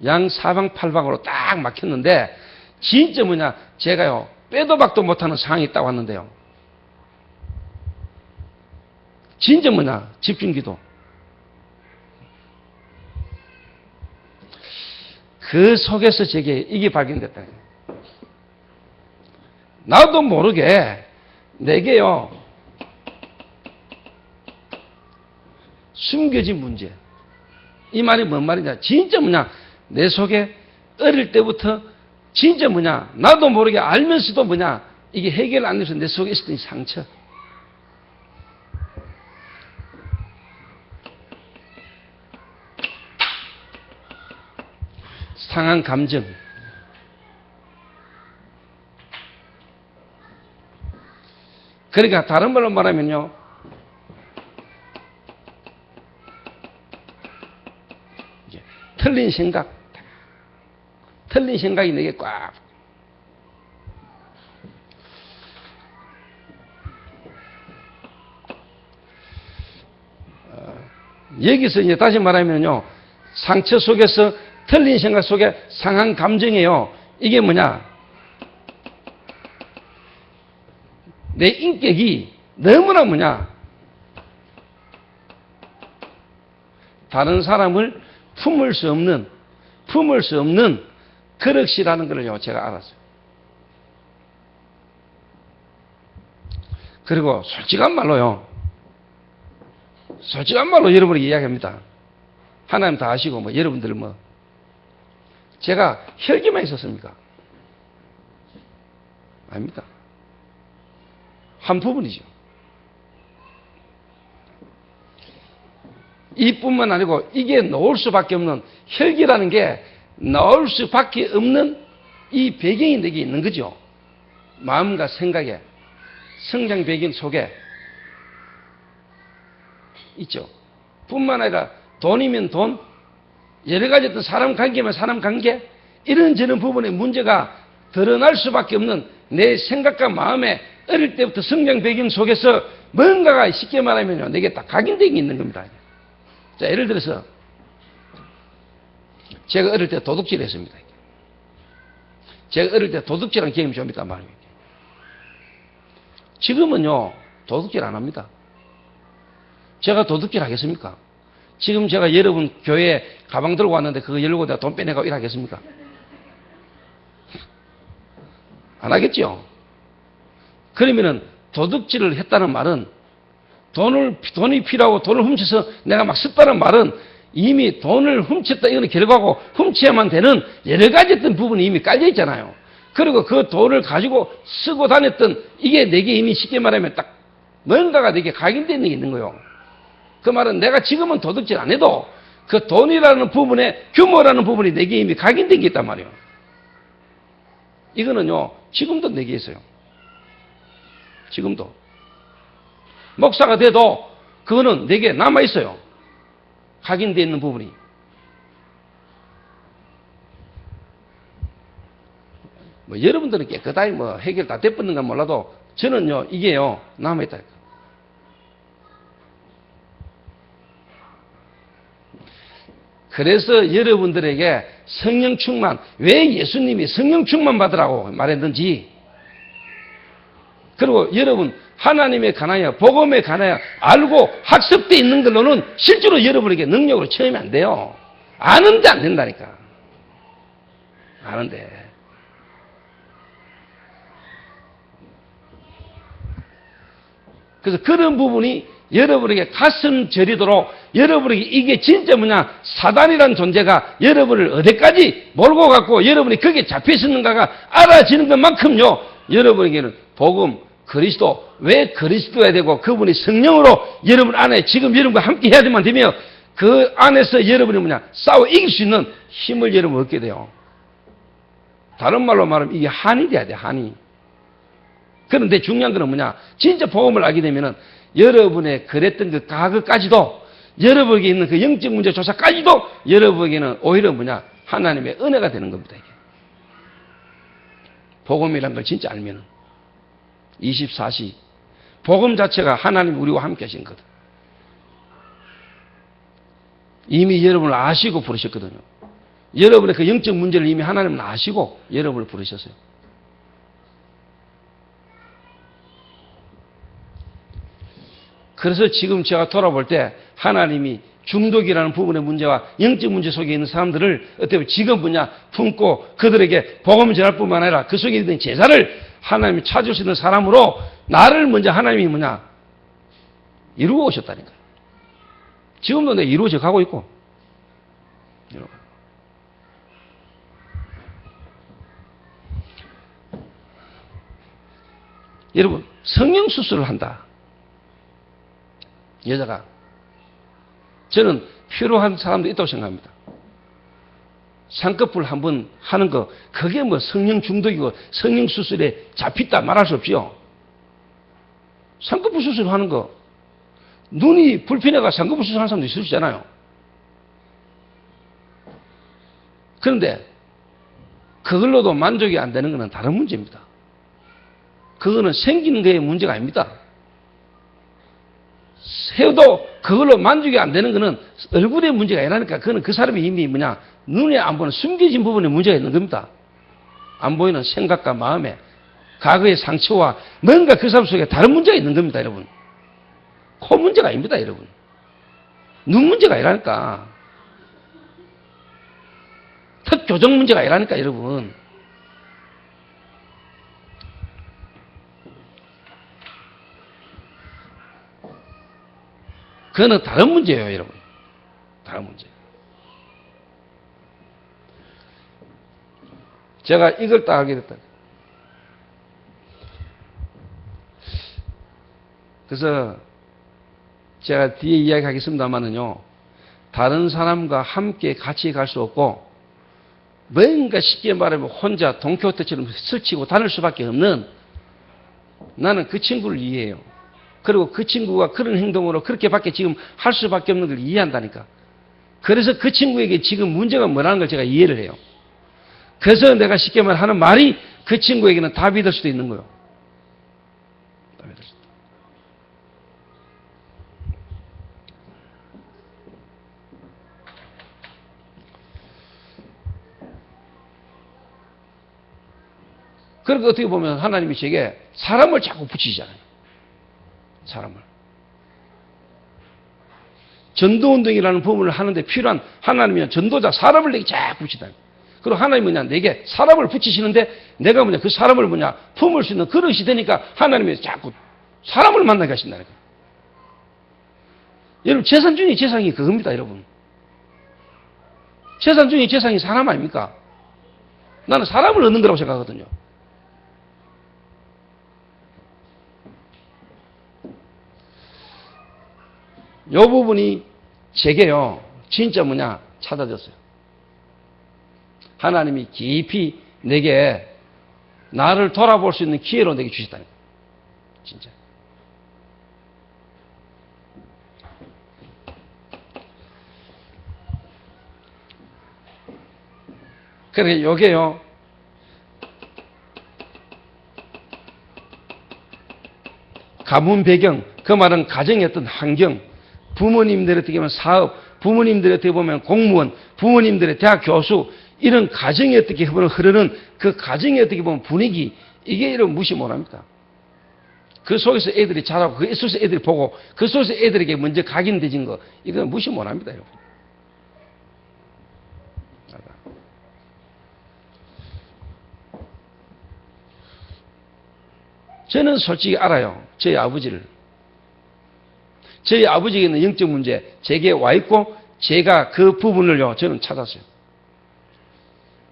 양 사방팔방으로 딱 막혔는데, 진짜 뭐냐, 제가요, 빼도 박도 못하는 상황이 딱 왔는데요. 진짜 뭐냐, 집중 기도. 그 속에서 제게 이게 발견됐다. 나도 모르게 내게요, 숨겨진 문제. 이 말이 뭔 말이냐. 진짜 뭐냐, 내 속에 어릴 때부터 진짜 뭐냐, 나도 모르게 알면서도 뭐냐, 이게 해결 안 돼서 내 속에 있었던 이 상처. 상한 감정. 그러니까 다른 말로 말하면요, 틀린 생각. 틀린 생각이 내게 꽉. 여기서 이제 다시 말하면요, 상처 속에서 틀린 생각 속에 상한 감정이에요. 이게 뭐냐? 내 인격이 너무나 뭐냐? 다른 사람을 품을 수 없는 그릇이라는 걸요, 제가 알았어요. 그리고 솔직한 말로 여러분에게 이야기합니다. 하나님 다 아시고, 뭐, 여러분들 뭐, 제가 혈기만 있었습니까? 아닙니다. 한 부분이죠. 이뿐만 아니고 이게 놓을 수밖에 없는, 혈기라는 게 놓을 수밖에 없는 이 배경이 내게 있는 거죠. 마음과 생각에, 성장 배경 속에 있죠. 뿐만 아니라 돈이면 돈, 여러 가지 어떤 사람 관계면 사람 관계, 이런저런 부분의 문제가 드러날 수밖에 없는 내 생각과 마음에 어릴 때부터 성장 배경 속에서 뭔가가 쉽게 말하면요, 내게 딱 각인되어 있는 겁니다. 자, 예를 들어서 제가 어릴 때 도둑질 했습니다. 제가 어릴 때 도둑질한 경험이 좀 있단 말이에요. 지금은요, 도둑질 안 합니다. 제가 도둑질 하겠습니까? 지금 제가 여러분 교회에 가방 들고 왔는데 그거 열고 내가 돈 빼내고 일하겠습니까? 안 하겠죠? 그러면은 도둑질을 했다는 말은 돈이 필요하고 돈을 훔쳐서 내가 막 썼다는 말은 이미 돈을 훔쳤다, 이거는 결과고 훔쳐야만 되는 여러 가지 어떤 부분이 이미 깔려 있잖아요. 그리고 그 돈을 가지고 쓰고 다녔던 이게 내게 이미 쉽게 말하면 딱 뭔가가 내게 각인되어 있는 거예요. 그 말은 내가 지금은 도둑질 안 해도 그 돈이라는 부분에 규모라는 부분이 내게 이미 각인된 게 있단 말이에요. 이거는요, 지금도 내게 있어요. 지금도. 목사가 돼도 그거는 내게 남아있어요. 각인되어 있는 부분이. 뭐 여러분들은 깨끗하게 뭐 해결 다 돼버렸는가 몰라도 저는요, 이게요, 남아있다. 그래서 여러분들에게 성령 충만, 왜 예수님이 성령 충만 받으라고 말했는지, 그리고 여러분 하나님에 관하여 복음에 관하여 알고 학습되어 있는 걸로는 실제로 여러분에게 능력으로 체험이 안 돼요. 아는데 안 된다니까. 아는데. 그래서 그런 부분이 여러분에게 가슴 저리도록 여러분에게 이게 진짜 뭐냐, 사단이라는 존재가 여러분을 어디까지 몰고 갔고 여러분이 거기에 잡혀 있었는가가 알아지는 것만큼요, 여러분에게는 복음, 그리스도, 왜 그리스도야 되고 그분이 성령으로 여러분 안에 지금 여러분과 함께 해야 되면 그 안에서 여러분이 싸워 이길 수 있는 힘을 여러분 얻게 돼요. 다른 말로 말하면 이게 한이 돼야 돼, 한이. 그런데 중요한 건 진짜 복음을 알게 되면은 여러분의 그랬던 그 과거까지도 여러분에게 있는 그 영적 문제 조사까지도 여러분에게는 오히려 하나님의 은혜가 되는 겁니다, 이게. 복음이란 걸 진짜 알면은. 24시. 복음 자체가 하나님이 우리와 함께 하신 거거든. 이미 여러분을 아시고 부르셨거든요. 여러분의 그 영적 문제를 이미 하나님은 아시고 여러분을 부르셨어요. 그래서 지금 제가 돌아볼 때 하나님이 중독이라는 부분의 문제와 영적 문제 속에 있는 사람들을 어떻게 보면 지금 품고 그들에게 복음을 전할 뿐만 아니라 그 속에 있는 제사를 하나님이 찾을 수 있는 사람으로 나를 먼저 하나님이 이루어 오셨다니까요. 지금도 내가 이루어져 가고 있고. 여러분, 성형 수술을 한다. 여자가. 저는 필요한 사람도 있다고 생각합니다. 쌍꺼풀 한번 하는 거, 그게 성형 중독이고 성형 수술에 잡혔다 말할 수 없지요. 쌍꺼풀 수술 하는 거, 눈이 불편해가 쌍꺼풀 수술하는 사람도 있을 수 있잖아요. 그런데 그걸로도 만족이 안 되는 것은 다른 문제입니다. 그거는 생기는 거에 문제가 아닙니다. 해도 그걸로 만족이 안 되는 것은 얼굴에 문제가 아니라니까. 그거는 그 사람이 이미 눈에 안 보는 숨겨진 부분에 문제가 있는 겁니다. 안 보이는 생각과 마음에, 과거의 상처와 뭔가 그 사람 속에 다른 문제가 있는 겁니다, 여러분. 코 문제가 아닙니다, 여러분. 눈 문제가 아니라니까. 턱 교정 문제가 아니라니까, 여러분. 그거는 다른 문제예요, 여러분. 다른 문제. 제가 이걸 딱 알게 됐다. 그래서 제가 뒤에 이야기하겠습니다만은요, 다른 사람과 함께 같이 갈 수 없고, 뭔가 쉽게 말하면 혼자 돈키호테처럼 스치고 다닐 수밖에 없는, 나는 그 친구를 이해해요. 그리고 그 친구가 그런 행동으로 그렇게밖에 지금 할 수밖에 없는 걸 이해한다니까. 그래서 그 친구에게 지금 문제가 뭐라는 걸 제가 이해를 해요. 그래서 내가 쉽게 말하는 말이 그 친구에게는 답이 될 수도 있는 거예요. 답이 될 수도. 그러니까 어떻게 보면 하나님이 제게 사람을 자꾸 붙이시잖아요. 사람을. 전도운동이라는 부분을 하는데 필요한 하나님이 전도자, 사람을 내게 자꾸 붙이다. 그리고 하나님은 내게 사람을 붙이시는데 내가 그 사람을 품을 수 있는 그릇이 되니까 하나님이 자꾸 사람을 만나게 하신다니까. 여러분, 재산 중에 재산이 그겁니다, 여러분. 재산 중에 재산이 사람 아닙니까? 나는 사람을 얻는 거라고 생각하거든요. 이 부분이 제게요, 진짜 찾아졌어요. 하나님이 깊이 내게 나를 돌아볼 수 있는 기회로 내게 주셨다니까. 진짜. 그러니까 요게요, 가문 배경, 그 말은 가정의 어떤 환경, 부모님들의 어떻게 보면 사업, 부모님들의 어떻게 보면 공무원, 부모님들의 대학 교수, 이런 가정이 어떻게 보면 흐르는 그 가정의 어떻게 보면 분위기, 이게 이런 무시 못합니다. 그 속에서 애들이 자라고, 그 속에서 애들이 보고, 그 속에서 애들에게 먼저 각인되진 거, 이건 무시 못합니다, 여러분. 저는 솔직히 알아요, 저희 아버지를. 저희 아버지에게 있는 영적 문제, 제게 와 있고, 제가 그 부분을요, 저는 찾았어요.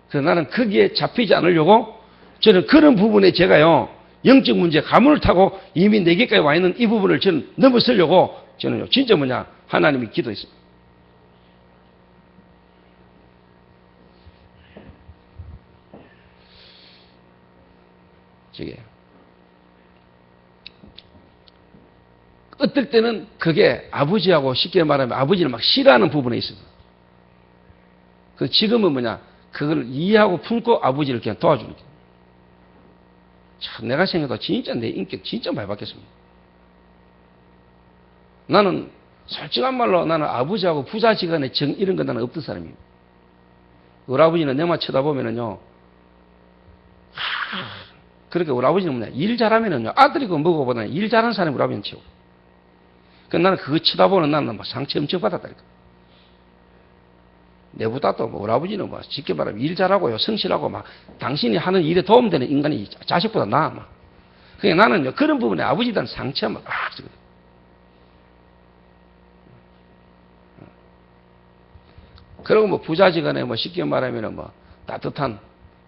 그래서 나는 거기에 잡히지 않으려고, 저는 그런 부분에 제가요, 영적 문제, 가문을 타고 이미 내게까지 와 있는 이 부분을 저는 넘어서려고 저는요, 진짜 하나님이 기도했습니다. 저게. 어떨 때는 그게 아버지하고 쉽게 말하면 아버지를 막 싫어하는 부분에 있습니다. 그 지금은 그걸 이해하고 품고 아버지를 그냥 도와주는 거예요. 참, 내가 생각해도 진짜 내 인격 진짜 많이 바뀌었습니다. 나는 솔직한 말로 나는 아버지하고 부자지간의 정 이런 건 나는 없던 사람이에요. 우리 아버지는 내만 쳐다보면은요, 그렇게 우리 아버지는 일 잘하면은요, 아들이 그 먹어보다는 일 잘하는 사람이 우리 아버지는 치고. 그 나는 그거 쳐다보는 나는 상처 엄청 받았다니까. 내보다 또 우리 아버지는 쉽게 말하면 일 잘하고요, 성실하고 당신이 하는 일에 도움되는 인간이 자식보다 나아. 그러니까 나는요, 그런 부분에 아버지에 대한 상처가 주거든. 그리고 부자지간에 쉽게 말하면 따뜻한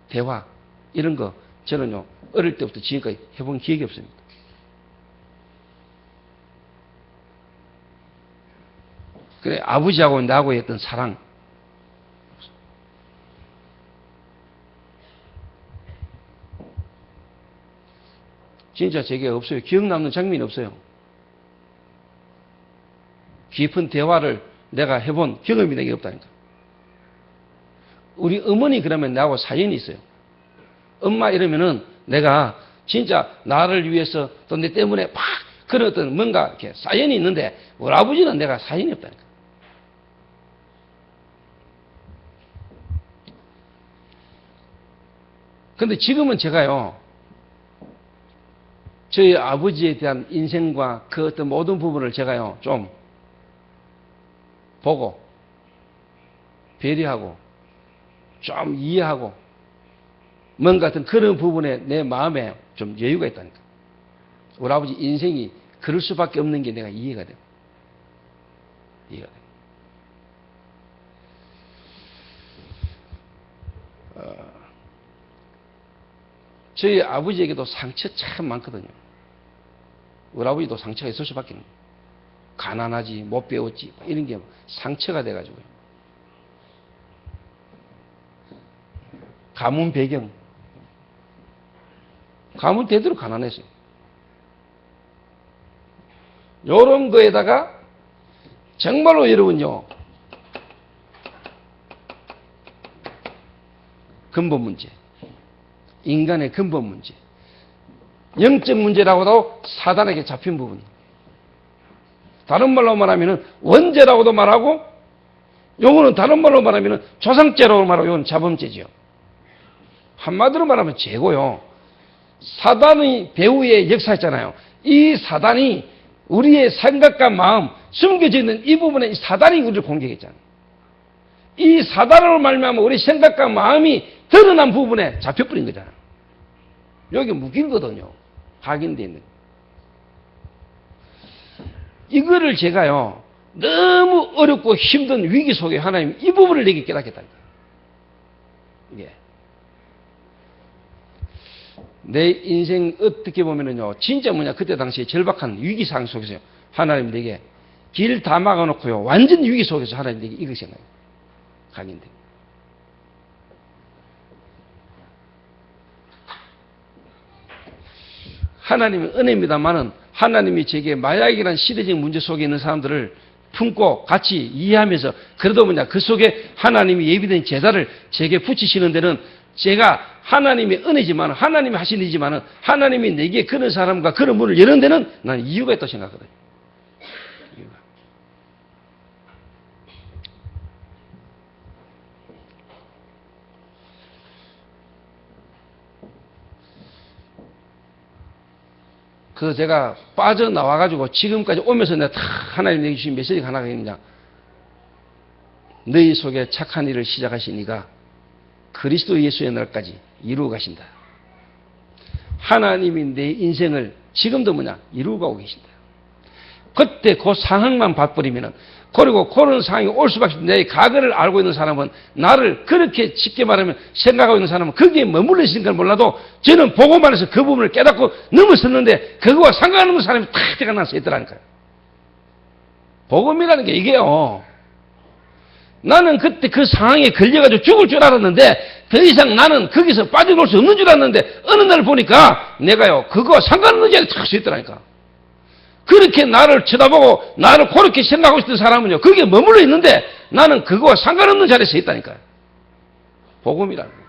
대화 이런 거 저는요 어릴 때부터 지금까지 해본 기억이 없습니다. 그래 아버지하고 나하고 했던 사랑 진짜 제게 없어요. 기억 남는 장면이 없어요. 깊은 대화를 내가 해본 경험이 내게 없다니까. 우리 어머니 그러면 나하고 사연이 있어요. 엄마 이러면은 내가 진짜 나를 위해서 또 내 때문에 막 그런 어떤 뭔가 이렇게 사연이 있는데 우리 아버지는 내가 사연이 없다니까. 근데 지금은 제가요, 저희 아버지에 대한 인생과 그 어떤 모든 부분을 제가요, 좀 보고, 배려하고, 좀 이해하고, 뭔가 같은 그런 부분에 내 마음에 좀 여유가 있다니까. 우리 아버지 인생이 그럴 수밖에 없는 게 내가 이해가 돼요. 이해가 돼요. 저희 아버지에게도 상처 참 많거든요. 우리 아버지도 상처가 있을 수밖에 없는 거예요. 가난하지, 못 배웠지, 이런 게 상처가 돼가지고요. 가문 배경. 가문 대대로 가난했어요. 요런 거에다가 정말로 여러분요, 근본 문제. 인간의 근본 문제. 영적 문제라고도 사단에게 잡힌 부분. 다른 말로 말하면 원죄라고도 말하고, 요거는 다른 말로 말하면 조상죄라고 말하고, 요거는 자범죄지요. 한마디로 말하면 죄고요. 사단의 배후의 역사였잖아요. 이 사단이 우리의 생각과 마음, 숨겨져 있는 이 부분에 이 사단이 우리를 공격했잖아요. 이 사단으로 말미암아 우리 생각과 마음이 드러난 부분에 잡혀버린 거잖아요. 여기 묶이거든요. 각인되어 있는. 이거를 제가요, 너무 어렵고 힘든 위기 속에 하나님 이 부분을 내게 깨닫겠다니까. 이게. 내 인생 어떻게 보면은요, 진짜 그때 당시에 절박한 위기상황 속에서 하나님 내게 길 다 막아놓고요, 완전 위기 속에서 하나님 내게 이거 생각해요. 각인돼. 하나님의 은혜입니다만은 하나님이 제게 마약이라는 시대적 문제 속에 있는 사람들을 품고 같이 이해하면서 그래도 그 속에 하나님이 예비된 제사를 제게 붙이시는 데는 제가 하나님의 은혜지만 하나님이 하신 일이지만 하나님이 내게 그런 사람과 그런 문을 여는 데는 나는 이유가 있다고 생각하거든요. 이유가. 그래서 제가 빠져나와가지고 지금까지 오면서 내가 하나님 내게 주신 메시지가 하나가 있느냐. 너희 속에 착한 일을 시작하시니까 그리스도 예수의 날까지 이루어 가신다. 하나님이 내 인생을 지금도 이루어 가고 계신다. 그때 그 상황만 봐버리면은, 그리고 그런 상황이 올 수밖에 없는 내 과거를 알고 있는 사람은, 나를 그렇게 쉽게 말하면 생각하고 있는 사람은 거기에 머물러 있는 걸 몰라도 저는 보고만 해서 그 부분을 깨닫고 넘어섰는데 그거와 상관없는 사람이 탁 들어가서 있더라니까요. 복음이라는 게 이게요. 나는 그때 그 상황에 걸려가지고 죽을 줄 알았는데 더 이상 나는 거기서 빠져나올 수 없는 줄 알았는데 어느 날 보니까 내가요 그거와 상관없는 자리에 탁 서 있더라니까. 그렇게 나를 쳐다보고 나를 그렇게 생각하고 있던 사람은요 거기에 머물러 있는데 나는 그거와 상관없는 자리에 서 있다니까요. 복음이라는 거예요.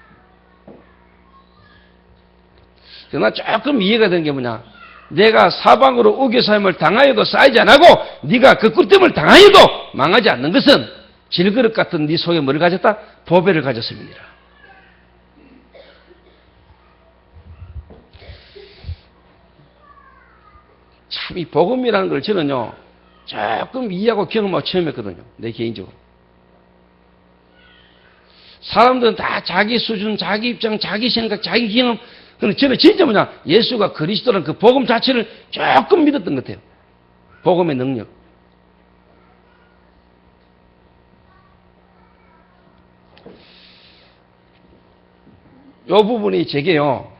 그러나 조금 이해가 되는 게 뭐냐, 내가 사방으로 우겨싸임을 당하여도 쌓이지 않고 네가 그 꿀댐을 당하여도 망하지 않는 것은 질그릇 같은 네 속에 뭐를 가졌다? 보배를 가졌음이니라. 참 이 복음이라는 걸 저는요 조금 이해하고 경험하고 처음 했거든요. 내 개인적으로. 사람들은 다 자기 수준, 자기 입장, 자기 생각, 자기 경험. 근데 저는 진짜 뭐냐, 예수가 그리스도라는 그 복음 자체를 조금 믿었던 것 같아요. 복음의 능력. 이 부분이 제게요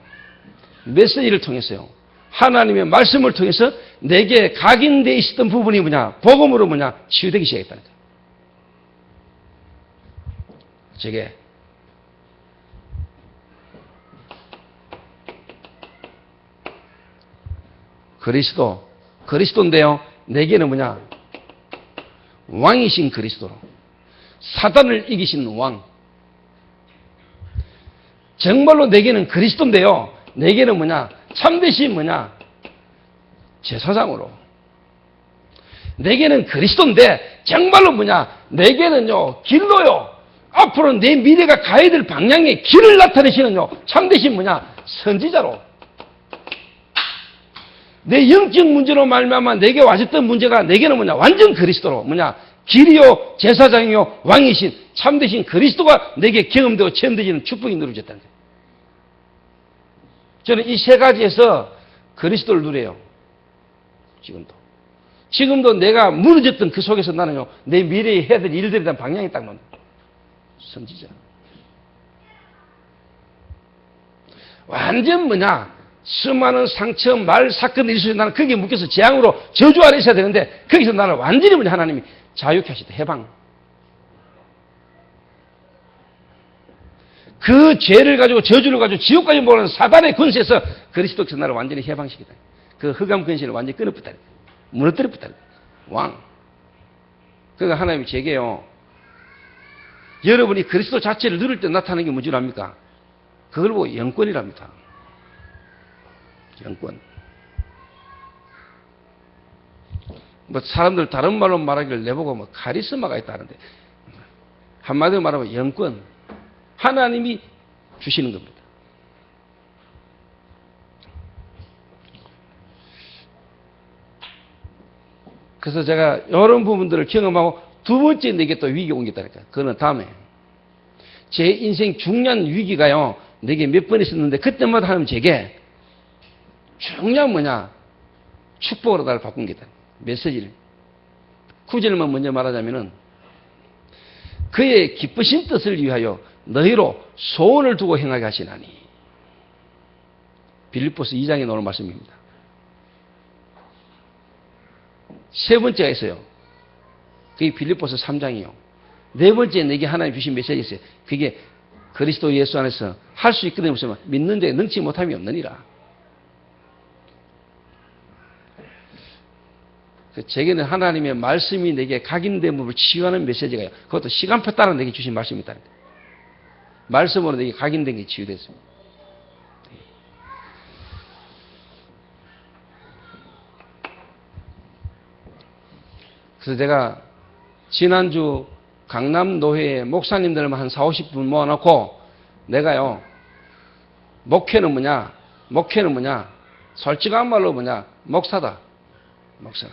메시지를 통해서요, 하나님의 말씀을 통해서 내게 각인되어 있었던 부분이 뭐냐, 복음으로 뭐냐, 치유되기 시작했다니까. 제게 그리스도인데요, 내게는 뭐냐, 왕이신 그리스도로, 사단을 이기신 왕. 정말로 내게는 그리스도인데요, 내게는 뭐냐, 참되신 뭐냐, 제사장으로. 내게는 그리스도인데 정말로 뭐냐, 내게는요 길로요, 앞으로 내 미래가 가야 될 방향의 길을 나타내시는요 참되신 뭐냐, 선지자로. 내 영적 문제로 말미암아 내게 와졌던 문제가 내게는 뭐냐, 완전 그리스도로 뭐냐, 길이요 제사장이요 왕이신 참되신 그리스도가 내게 경험되고 체험되지는 축복이 누려졌다는 거예요. 저는 이 세 가지에서 그리스도를 누려요. 지금도 내가 무너졌던 그 속에서 나는요 내 미래에 해야 될 일들에 대한 방향이 딱 나옵니다. 선지자. 완전 뭐냐, 수많은 상처, 말, 사건, 일수에 나는 거기에 묶여서 재앙으로 저주 아래 있어야 되는데 거기서 나를 완전히 뭐냐, 하나님이 자유케 하시다. 해방. 그 죄를 가지고 저주를 가지고 지옥까지 몰아는 사단의 권세에서 그리스도께서 나를 완전히 해방시키다. 그 흑암 근시를 완전히 끊어붙다. 무너뜨려붙다. 왕. 그러니까 하나님이 제게요, 여러분이 그리스도 자체를 누릴 때 나타나는 게 뭔지 압니까? 그걸 보고 영권이랍니다. 영권. 뭐 사람들 다른 말로 말하기를 내보고 뭐 카리스마가 있다는데, 한마디로 말하면 영권. 하나님이 주시는 겁니다. 그래서 제가 이런 부분들을 경험하고 두 번째 내게 또 위기가 온 게 있다니까. 그거는 다음에. 제 인생 중요한 위기가요, 내게 몇 번 있었는데 그때마다 하나님 제게 중요한 뭐냐, 축복으로 나를 바꾼 게 있다. 메시지를. 9절만 먼저 말하자면은, 그의 기쁘신 뜻을 위하여 너희로 소원을 두고 행하게 하시나니. 빌립보서 2장에 나오는 말씀입니다. 세 번째가 있어요. 그게 빌립보서 3장이요. 네 번째 내게 하나님 주신 메시지 있어요. 그게 그리스도 예수 안에서 할 수 있거든요. 무슨 믿는 자에 능치 못함이 없느니라. 제게는 하나님의 말씀이 내게 각인된 부분을 치유하는 메시지가요. 그것도 시간표 따라 내게 주신 말씀이 있다. 말씀으로 내게 각인된 게 치유됐습니다. 그래서 제가 지난주 강남노회에 목사님들만 한 40, 50분 모아놓고 내가요, 목회는 뭐냐, 솔직한 말로 뭐냐, 목사다. 목사.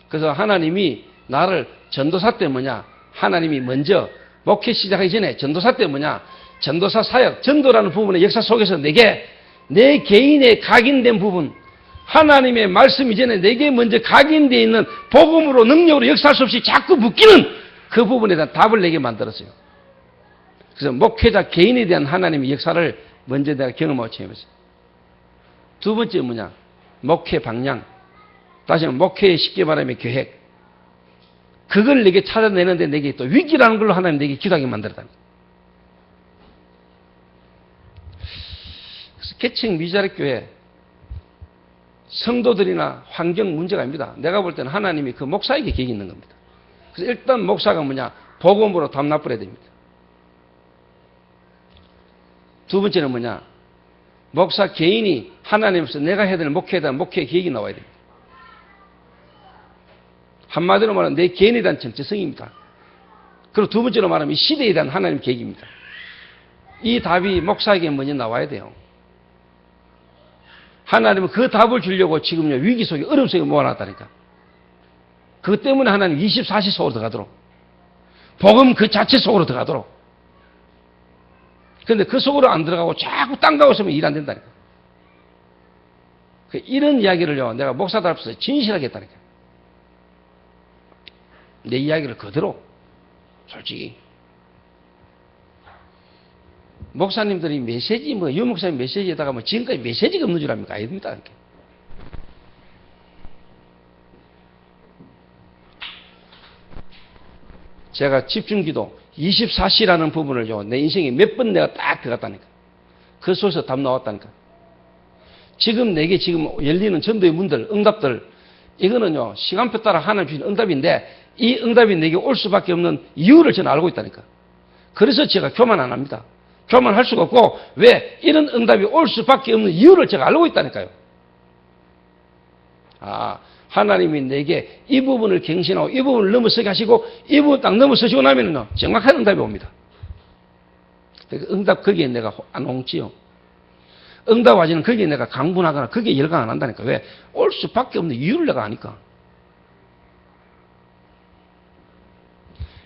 그래서 하나님이 나를 전도사 때 뭐냐, 하나님이 먼저 목회 시작하기 전에 전도사 때 뭐냐, 전도사 사역, 전도라는 부분의 역사 속에서 내게 내 개인의 각인된 부분, 하나님의 말씀 이전에 내게 먼저 각인되어 있는 복음으로 능력으로 역사할 수 없이 자꾸 묶이는 그 부분에 대한 답을 내게 만들었어요. 그래서 목회자 개인에 대한 하나님의 역사를 먼저 내가 경험하고 체험했어요. 두 번째 뭐냐? 목회 방향. 다시 한번 목회의 쉽게 말하면 계획. 그걸 내게 찾아내는데 내게 또 위기라는 걸로 하나님 내게 기도하게 만들었다. 그래서 개척 미자립 교회 성도들이나 환경 문제가 아닙니다. 내가 볼 때는 하나님이 그 목사에게 계획이 있는 겁니다. 그래서 일단 목사가 뭐냐? 복음으로 담나풀어야 됩니다. 두 번째는 뭐냐? 목사 개인이 하나님께서 내가 해야 될 목회에 대한 목회 계획이 나와야 됩니다. 한마디로 말하면 내 개인에 대한 정체성입니다. 그리고 두 번째로 말하면 이 시대에 대한 하나님 계획입니다. 이 답이 목사에게 먼저 나와야 돼요. 하나님은 그 답을 주려고 지금요 위기 속에 어려움 속에 모아놨다니까. 그것 때문에 하나님 24시 속으로 들어가도록 복음 그 자체 속으로 들어가도록. 그런데 그 속으로 안 들어가고 자꾸 땅 가고 있으면 일 안 된다니까. 이런 이야기를요 내가 목사들 앞에서 진실하게 했다니까. 내 이야기를 그대로 솔직히 목사님들이 메시지 유 목사님 메시지에다가 지금까지 메시지가 없는 줄 압니까? 아닙니다. 이렇게. 제가 집중기도 24시라는 부분을요 내 인생에 몇 번 내가 딱 들어갔다니까. 그 속에서 답 나왔다니까. 지금 내게 지금 열리는 전도의 문들, 응답들 이거는요 시간표 따라 하나님 주신 응답인데 이 응답이 내게 올 수밖에 없는 이유를 저는 알고 있다니까. 그래서 제가 교만 안 합니다. 교만할 수가 없고 왜 이런 응답이 올 수밖에 없는 이유를 제가 알고 있다니까요. 하나님이 내게 이 부분을 갱신하고 이 부분을 넘어서게 하시고 이 부분 딱 넘어서시고 나면은요 정확한 응답이 옵니다. 응답 거기에 내가 안 옹지요. 응답 와지는 거기에 내가 강분하거나 거기에 열강 안 한다니까. 왜? 올 수밖에 없는 이유를 내가 아니까.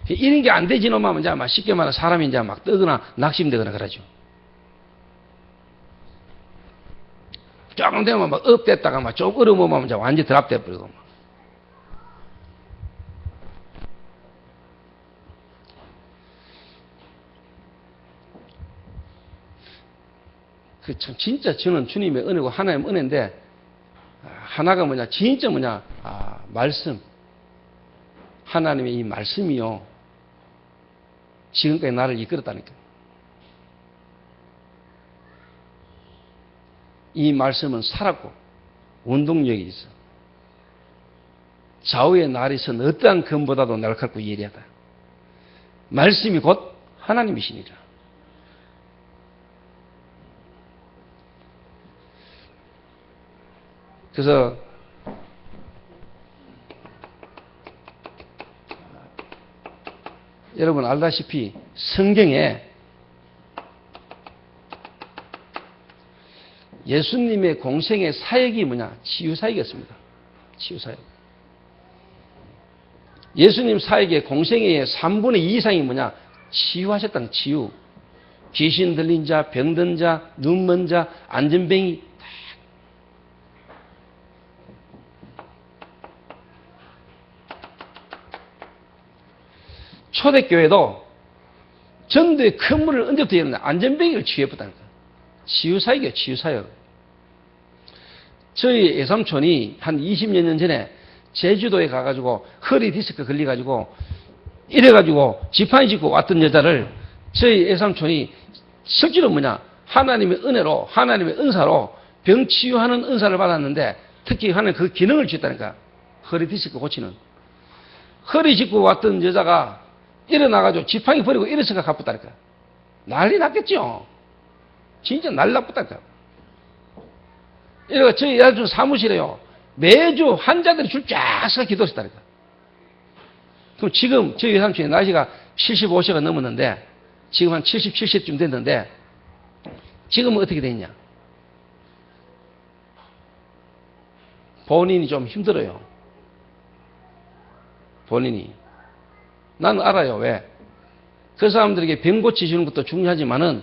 이런 게 안 되지 놈하면 이제 막 쉽게 말하면 사람이 이제 막 뜨거나 낙심되거나 그러죠. 조금 되면 막 업됐다가 막 좀 어려우면 이제 완전히 드랍돼 버리고 막. 그 참 진짜 저는 주님의 은혜고 하나님의 은혜인데 하나가 뭐냐 진짜 뭐냐 말씀 하나님의 이 말씀이요 지금까지 나를 이끌었다니까. 이 말씀은 살았고 운동력이 있어. 좌우의 날이 선 어떠한 검보다도 날카롭고 예리하다. 말씀이 곧 하나님이시니라. 그래서 여러분 알다시피 성경에 예수님의 공생의 사역이 뭐냐? 치유사역이었습니다. 치유사역. 예수님 사역의 공생의 3분의 2 이상이 뭐냐? 치유하셨다는 치유. 귀신 들린 자, 병든 자, 눈먼 자, 안전뱅이 초대교회도 전도의 큰 문을 언제부터 열었나? 안전뱅이를 치유해봤다니까. 치유사역이에요, 치유사역. 저희 애삼촌이 한 20여 년 전에 제주도에 가가지고 허리 디스크 걸려가지고 이래가지고 지팡이 짚고 왔던 여자를 저희 애삼촌이 실제로 뭐냐? 하나님의 은혜로, 하나님의 은사로 병 치유하는 은사를 받았는데 특히 하나님 그 기능을 주셨다니까. 허리 디스크 고치는. 허리 짚고 왔던 여자가 일어나가지고 지팡이 버리고 일어서가 갚았다니까. 난리 났겠죠. 진짜 난리 났다니까. 이래가 저희 애삼촌 사무실에요. 매주 환자들이 줄 쫙 서서 기도했다니까. 그럼 지금 저희 애삼촌의 나이가 75세가 넘었는데 지금 한 77세쯤 됐는데 지금은 어떻게 됐냐? 본인이 좀 힘들어요. 본인이. 난 알아요. 왜? 그 사람들에게 병 고치시는 것도 중요하지만은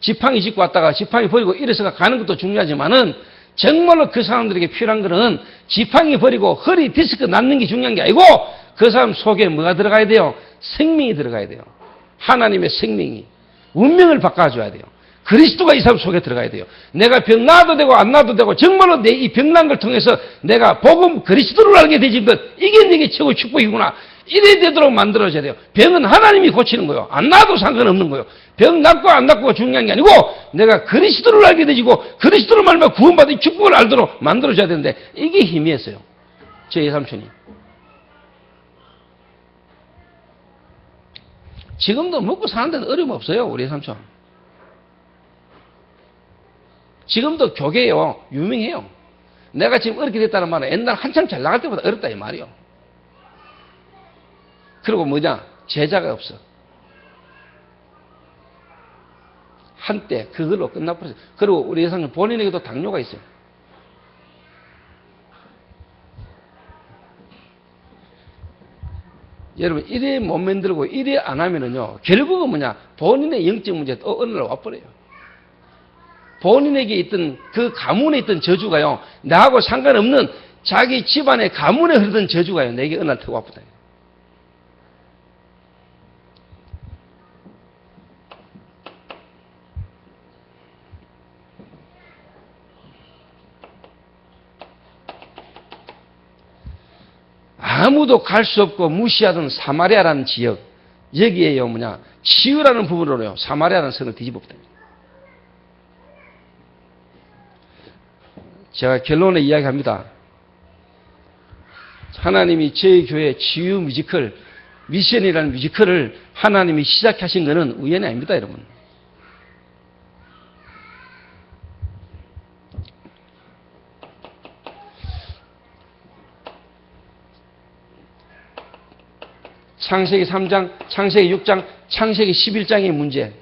지팡이 짚고 왔다가 지팡이 버리고 일어서가 가는 것도 중요하지만은 정말로 그 사람들에게 필요한 것은 지팡이 버리고 허리 디스크 낫는 게 중요한 게 아니고 그 사람 속에 뭐가 들어가야 돼요? 생명이 들어가야 돼요. 하나님의 생명이. 운명을 바꿔줘야 돼요. 그리스도가 이 사람 속에 들어가야 돼요. 내가 병 나아도 되고 안 나아도 되고 정말로 내 이 병난 걸 통해서 내가 복음 그리스도를 알게 되지 것 이게 내게 최고의 축복이구나. 이래 되도록 만들어줘야 돼요. 병은 하나님이 고치는 거예요. 안 나아도 상관없는 거예요. 병 낫고 안 낫고가 중요한 게 아니고 내가 그리스도를 알게 되지고 그리스도를 말하면 구원받은 축복을 알도록 만들어줘야 되는데 이게 힘이었어요. 제 삼촌이. 지금도 먹고 사는 데는 어려움 없어요. 우리 삼촌. 지금도 교계요 유명해요. 내가 지금 어렵게 됐다는 말은 옛날 한참 잘 나갈 때보다 어렵다 이 말이요. 그리고 뭐냐? 제자가 없어. 한때 그걸로 끝나버렸어요. 그리고 우리 여성은 본인에게도 당뇨가 있어요. 여러분 이래 못 만들고 이래 안 하면은요 결국은 뭐냐? 본인의 영적 문제가 또 어느 날 와버려요. 본인에게 있던 그 가문에 있던 저주가요 나하고 상관없는 자기 집안의 가문에 흐르던 저주가요 내게 어느 날 터고 와버다. 아무도 갈 수 없고 무시하던 사마리아라는 지역 여기에요 뭐냐 치유라는 부분으로요 사마리아라는 성을 뒤집어버립니다. 제가 결론에 이야기합니다. 하나님이 저희 교회 치유 뮤지컬 미션이라는 뮤지컬을 하나님이 시작하신 것은 우연이 아닙니다 여러분. 창세기 3장, 창세기 6장, 창세기 11장의 문제.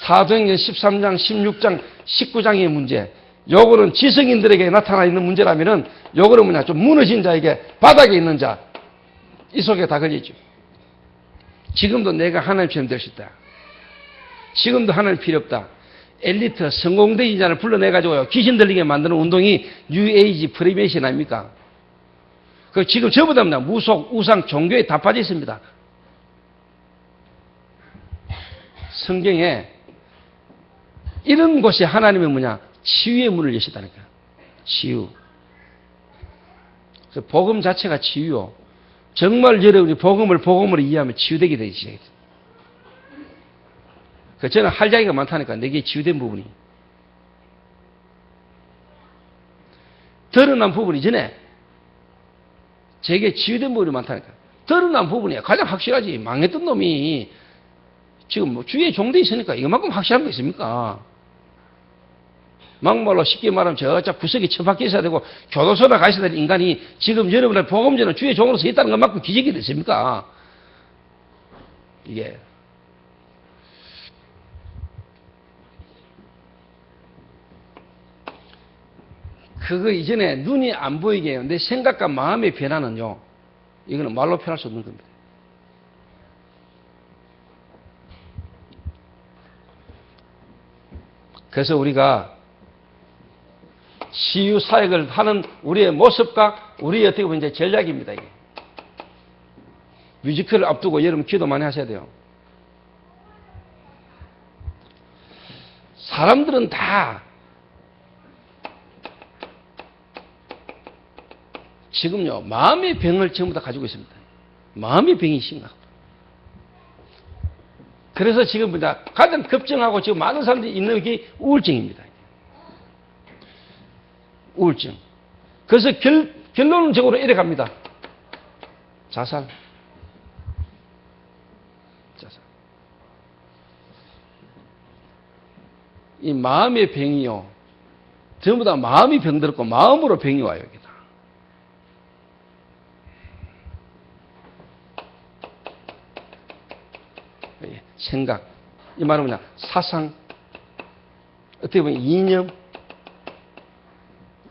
사도행전 13장, 16장, 19장의 문제. 요거는 지성인들에게 나타나 있는 문제라면은 요거는 뭐냐? 좀 무너진 자에게 바닥에 있는 자. 이 속에 다 걸려있죠. 지금도 내가 하나님처럼 될 수 있다. 지금도 하나님 필요 없다. 엘리트, 성공된 자를 불러내가지고요. 귀신 들리게 만드는 운동이 뉴에이지 프리메이션 아닙니까? 그 지금 저보다 무속, 우상, 종교에 다 빠져 있습니다. 성경에 이런 곳에 하나님은 뭐냐? 치유의 문을 여셨다니까. 치유. 그래서 복음 자체가 치유요. 정말 여러분이 복음으로 이해하면 치유되게 되기 시작했어요. 저는 할 이야기가 많다니까. 내게 치유된 부분이. 드러난 부분이 전에 제게 치유된 부분이 많다니까. 드러난 부분이 가장 확실하지. 망했던 놈이 지금 뭐 주위에 종돼 있으니까 이것만큼 확실한 게 있습니까? 막말로 쉽게 말하면 저자 구석에 처박혀 있어야 되고 교도소나 가셔야 될 인간이 지금 여러분의 복음전은 주위에 종으로 서 있다는 것만큼 기적이 됐습니까? 이게. 그거 이전에 눈이 안 보이게 해요. 내 생각과 마음의 변화는요, 이거는 말로 표현할 수 없는 겁니다. 그래서 우리가 치유 사역을 하는 우리의 모습과 우리의 어떻게 보면 이제 전략입니다. 이게. 뮤지컬을 앞두고 여러분 기도 많이 하셔야 돼요. 사람들은 다 지금요, 마음의 병을 전부 다 가지고 있습니다. 마음의 병이 심각합니다. 그래서 지금 가장 급증하고 지금 많은 사람들이 있는 게 우울증입니다. 우울증. 그래서 결론적으로 이래 갑니다. 자살. 자살. 이 마음의 병이요, 전부 다 마음이 병들었고 마음으로 병이 와요. 여기다. 생각, 이 말은 뭐냐? 사상, 어떻게 보면 이념,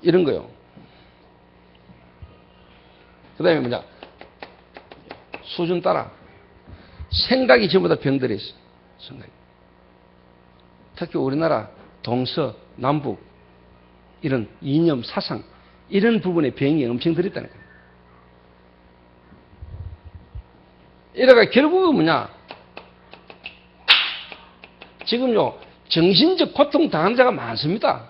이런 거요. 그 다음에 뭐냐? 수준 따라. 생각이 전부 다 병들어 있어요. 생각이. 특히 우리나라 동서, 남북, 이런 이념, 사상, 이런 부분에 병이 엄청 들었다는 거예요. 이래가 결국은 뭐냐? 지금요, 정신적 고통 당하는 자가 많습니다.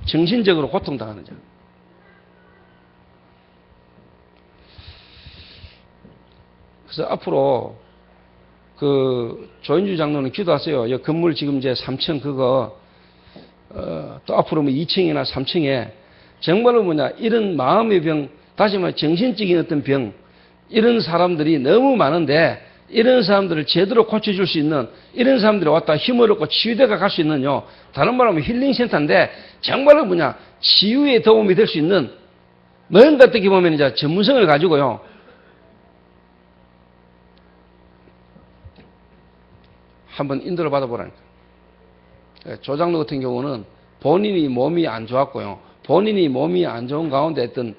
정신적으로 고통 당하는 자. 그래서 앞으로 조인주 장로는 기도하세요. 이 건물 지금 이제 3층 그거 또 앞으로 뭐 2층이나 3층에 정말로 뭐냐 이런 마음의 병, 다시 말해 정신적인 어떤 병, 이런 사람들이 너무 많은데 이런 사람들을 제대로 고쳐줄 수 있는, 이런 사람들이 왔다 힘을 얻고 치유대가 갈 수 있는요, 다른 말로 하면 힐링센터인데 정말로 뭐냐 치유에 도움이 될 수 있는 뭔가 어떻게 보면 이제 전문성을 가지고요, 한번 인도를 받아보라니까. 조장로 같은 경우는 본인이 몸이 안 좋았고요, 본인이 몸이 안 좋은 가운데 어떤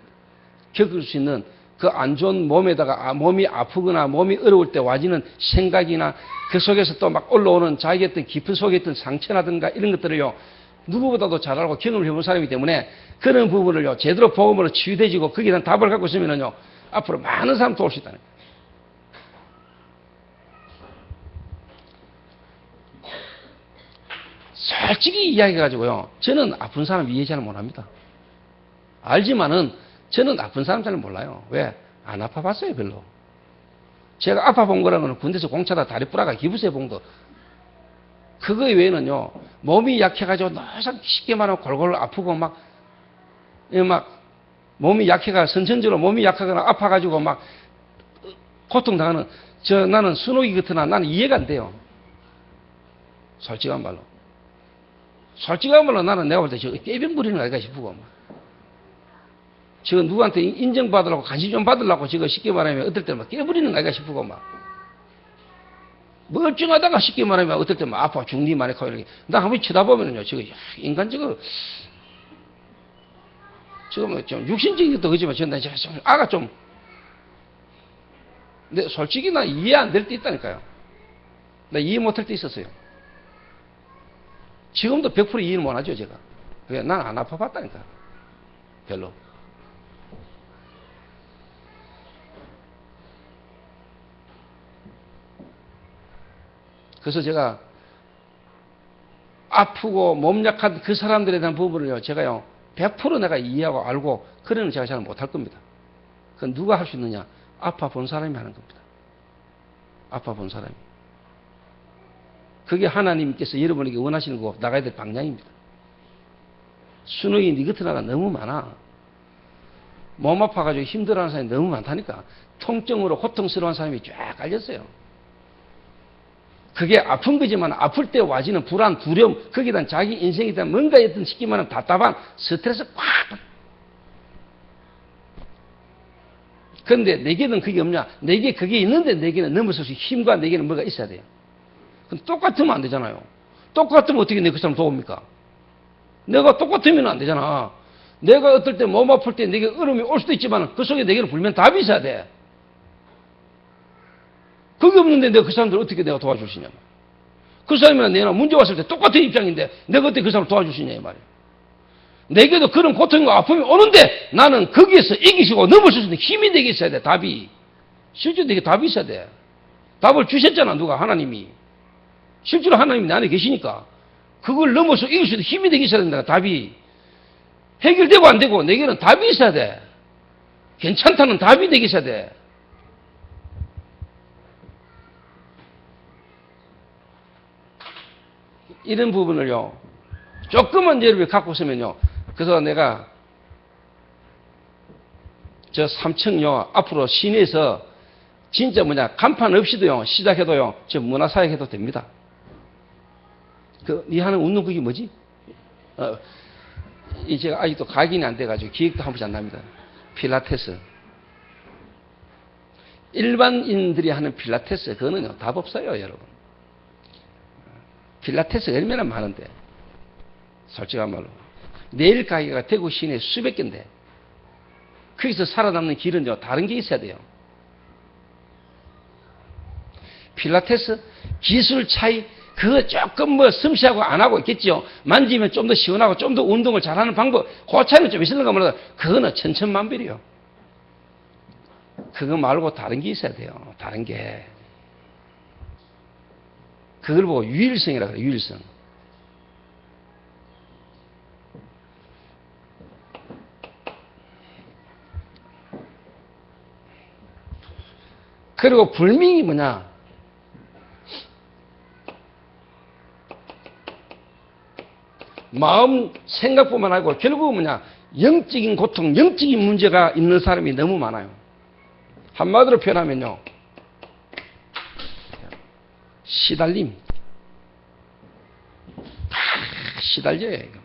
겪을 수 있는 그 안 좋은 몸에다가 몸이 아프거나 몸이 어려울 때 와지는 생각이나 그 속에서 또 막 올라오는 자기의 어떤 깊은 속에 있던 상처라든가 이런 것들을요, 누구보다도 잘 알고 경험을 해본 사람이기 때문에 그런 부분을요, 제대로 복음으로 치유되지고 거기에 대한 답을 갖고 있으면요, 앞으로 많은 사람 도울 수 있다는 거예요. 솔직히 이야기해가지고요, 저는 아픈 사람 이해 잘 못합니다. 알지만은 저는 아픈 사람 잘 몰라요. 왜? 안 아파봤어요, 별로. 제가 아파본 거라면 군대에서 공차다 다리 뿌라가 기부세 본 거. 그거 외에는요, 몸이 약해가지고 너무 쉽게 말하면 골골 아프고 막 몸이 약해가 선천적으로 몸이 약하거나 아파가지고 막 고통당하는, 나는 순옥이 같으나 나는 이해가 안 돼요. 솔직한 말로. 솔직한 말로 나는 내가 볼 때 저거 떼병 부리는 거 아닐까 싶고 막. 지금 누구한테 인정받으려고 관심 좀 받으려고 지금 쉽게 말하면 어떨 때는 막 깨버리는 거 아닌가 싶고 막 멀쩡하다가 쉽게 말하면 어떨 때는 막 아파 죽니 말이고 이렇게 나 한번 쳐다보면요 지금 인간적으로 지금 좀 육신적인 것도 그렇지만 저는 아가 좀 근데 솔직히 나 이해 안 될 때 있다니까요. 나 이해 못할 때 있었어요. 지금도 100% 이해를 못하죠 제가. 왜? 난 안 아파봤다니까 별로. 그래서 제가 아프고 몸 약한 그 사람들에 대한 부분을요, 제가요, 100% 내가 이해하고 알고, 그러는 제가 잘 못할 겁니다. 그건 누가 할 수 있느냐? 아파 본 사람이 하는 겁니다. 아파 본 사람이. 그게 하나님께서 여러분에게 원하시는 거고, 나가야 될 방향입니다. 순응이 니 같은 아가 너무 많아. 몸 아파가지고 힘들어하는 사람이 너무 많다니까. 통증으로 고통스러운 사람이 쫙 깔렸어요. 그게 아픈 거지만 아플 때 와지는 불안, 두려움, 거기에 대한 자기 인생에 대한 뭔가 어떤 시키만 하면 답답한 스트레스 팍. 그런데 내게는 그게 없냐? 내게 그게 있는데 내게는 넘어설 수 힘과 내게는 뭐가 있어야 돼요. 그럼 똑같으면 안 되잖아요. 똑같으면 어떻게 내 그 사람 도웁니까? 내가 똑같으면 안 되잖아. 내가 어떨 때 몸 아플 때 내게 얼음이 올 수도 있지만 그 속에 내게는 불면 답이 있어야 돼. 그게 없는데 내가 그 사람들 어떻게 내가 도와줄 수 있냐. 그 사람이나 내가 문제 왔을 때 똑같은 입장인데 내가 어떻게 그 사람을 도와줄 수 있냐 이 말이야. 내게도 그런 고통과 아픔이 오는데 나는 거기에서 이기시고 넘어설 수 있는 힘이 내게 있어야 돼. 답이. 실제로 내게 답이 있어야 돼. 답을 주셨잖아 누가. 하나님이. 실제로 하나님이 내 안에 계시니까 그걸 넘어서 이길 수 있는 힘이 되게 있어야 된다. 답이. 해결되고 안 되고 내게는 답이 있어야 돼. 괜찮다는 답이 되게 있어야 돼. 이런 부분을요, 조금만 여러분이 갖고 있으면요, 그래서 내가 저 3층요, 앞으로 시내에서 진짜 뭐냐, 간판 없이도요, 시작해도요, 저 문화사역 해도 됩니다. 니 하는 웃는 그게 뭐지? 제가 아직도 각인이 안 돼가지고 기획도 한 번씩 안 납니다. 필라테스. 일반인들이 하는 필라테스, 그거는요, 답 없어요, 여러분. 필라테스가 얼마나 많은데. 솔직한 말로. 내일 가게가 대구 시내 수백 개인데. 거기서 살아남는 길은요, 다른 게 있어야 돼요. 필라테스, 기술 차이, 그거 조금 뭐 섬시하고 안 하고 있겠지요. 만지면 좀 더 시원하고 좀 더 운동을 잘하는 방법, 그 차이는 좀 있을는가 몰라도 그거는 천천만별이요. 그거 말고 다른 게 있어야 돼요. 다른 게. 그걸 보고 유일성이라고 그래요. 유일성. 그리고 불명이 뭐냐? 마음 생각뿐만 아니고 결국은 뭐냐? 영적인 고통, 영적인 문제가 있는 사람이 너무 많아요. 한마디로 표현하면요. 시달림. 다 시달려요, 이거.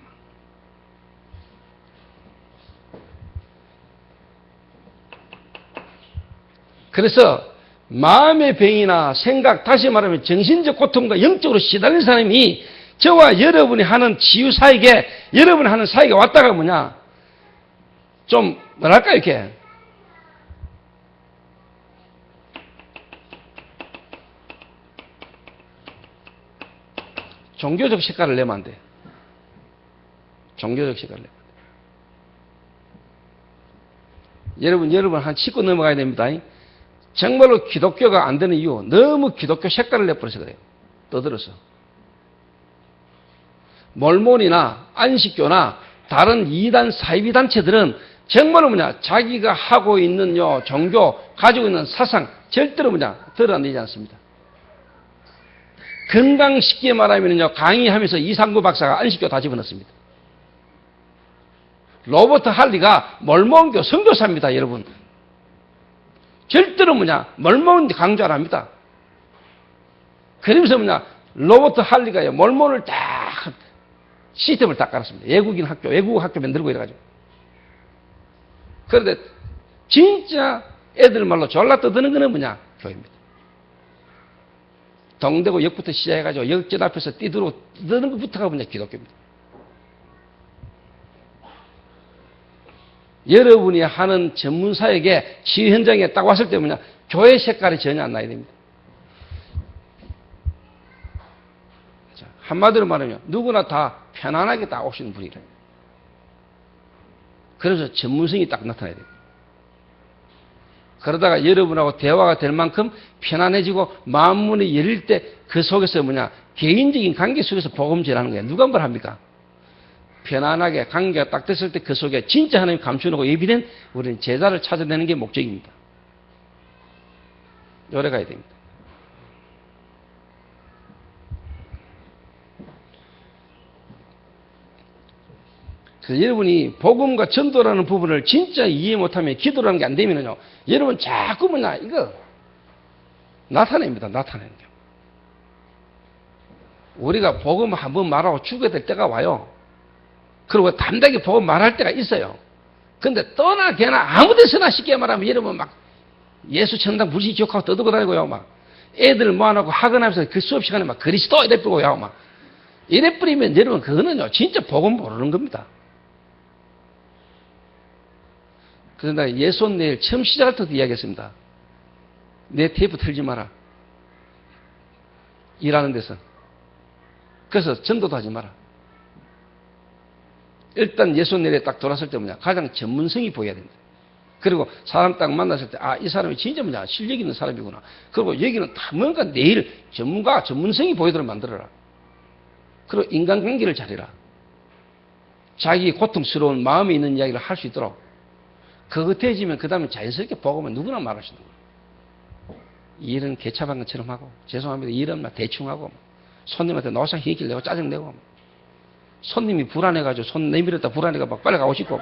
그래서 마음의 병이나 생각, 다시 말하면 정신적 고통과 영적으로 시달린 사람이 저와 여러분이 하는 치유 사역에, 여러분이 하는 사역에 왔다가 뭐냐? 좀, 뭐랄까, 이렇게. 종교적 색깔을 내면 안 돼. 종교적 색깔을 내면 안 돼. 여러분 한 10구 넘어가야 됩니다. 정말로 기독교가 안 되는 이유, 너무 기독교 색깔을 내버려서 그래요. 떠들어서. 몰몬이나 안식교나 다른 이단 사이비 단체들은 정말로 뭐냐, 자기가 하고 있는 종교, 가지고 있는 사상, 절대로 뭐냐, 드러내지 않습니다. 건강쉽게 말하면요, 강의하면서 이상구 박사가 안식교 다 집어넣습니다. 로버트 할리가 몰몬교 선교사입니다, 여러분. 절대로 뭐냐, 몰몬 강조 안 합니다. 그러면서 뭐냐, 로버트 할리가요, 몰몬을 딱, 시스템을 딱 깔았습니다. 외국인 학교, 외국 학교 만들고 이래가지고. 그런데, 진짜 애들 말로 졸라 떠드는 거는 뭐냐, 교회입니다. 동대구 역부터 시작해가지고 역전 앞에서 뛰들어 떠드는 것부터가 뭐냐, 기독교입니다. 여러분이 하는 전문 사역에 치유 현장에 딱 왔을 때 뭐냐, 교회 색깔이 전혀 안 나야 됩니다. 자, 한마디로 말하면 누구나 다 편안하게 딱 오시는 분이래요. 그래서 전문성이 딱 나타나야 됩니다. 그러다가 여러분하고 대화가 될 만큼 편안해지고 마음문이 열릴 때 그 속에서 뭐냐, 개인적인 관계 속에서 복음 전하는 거예요. 누가 뭘 합니까? 편안하게 관계가 딱 됐을 때 그 속에 진짜 하나님 감추고 예비된 우리는 제자를 찾아내는 게 목적입니다. 오래 가야 됩니다. 그래서 여러분이 복음과 전도라는 부분을 진짜 이해 못하면, 기도라는 게 안 되면요, 여러분 자꾸 뭐냐, 이거 나타냅니다. 나타내는 게. 우리가 복음 한번 말하고 죽어야 될 때가 와요. 그리고 담대하게 복음 말할 때가 있어요. 근데 떠나 개나 아무 데서나 쉽게 말하면 여러분 막 예수 천당 불신 기억하고 떠들고 다니고요. 막 애들 모아놓고 학원하면서 그 수업 시간에 막 그리스도 이래 뿌리고요. 막 이래 뿌리면 여러분 그거는요, 진짜 복음 모르는 겁니다. 그래서 내가 예손 내일 처음 시작할 때도 이야기했습니다. 내 테이프 틀지 마라. 일하는 데서. 그래서 전도도 하지 마라. 일단 예손 내일에 딱 돌았을 때 뭐냐, 가장 전문성이 보여야 된다. 그리고 사람 딱 만났을 때, 아, 이 사람이 진짜 뭐냐, 실력 있는 사람이구나. 그리고 여기는 다 뭔가 내일 전문가, 전문성이 보이도록 만들어라. 그리고 인간관계를 잘해라. 자기 고통스러운 마음에 있는 이야기를 할 수 있도록. 그거 되지면 그 다음에 자연스럽게 복음은 누구나 말할 수 있는 거예요. 일은 개차반 것처럼 하고, 죄송합니다. 일은 막 대충 하고, 손님한테 노상 희길 내고 짜증내고, 손님이 불안해가지고 손 내밀었다 불안해가 막 빨리 가고 싶고,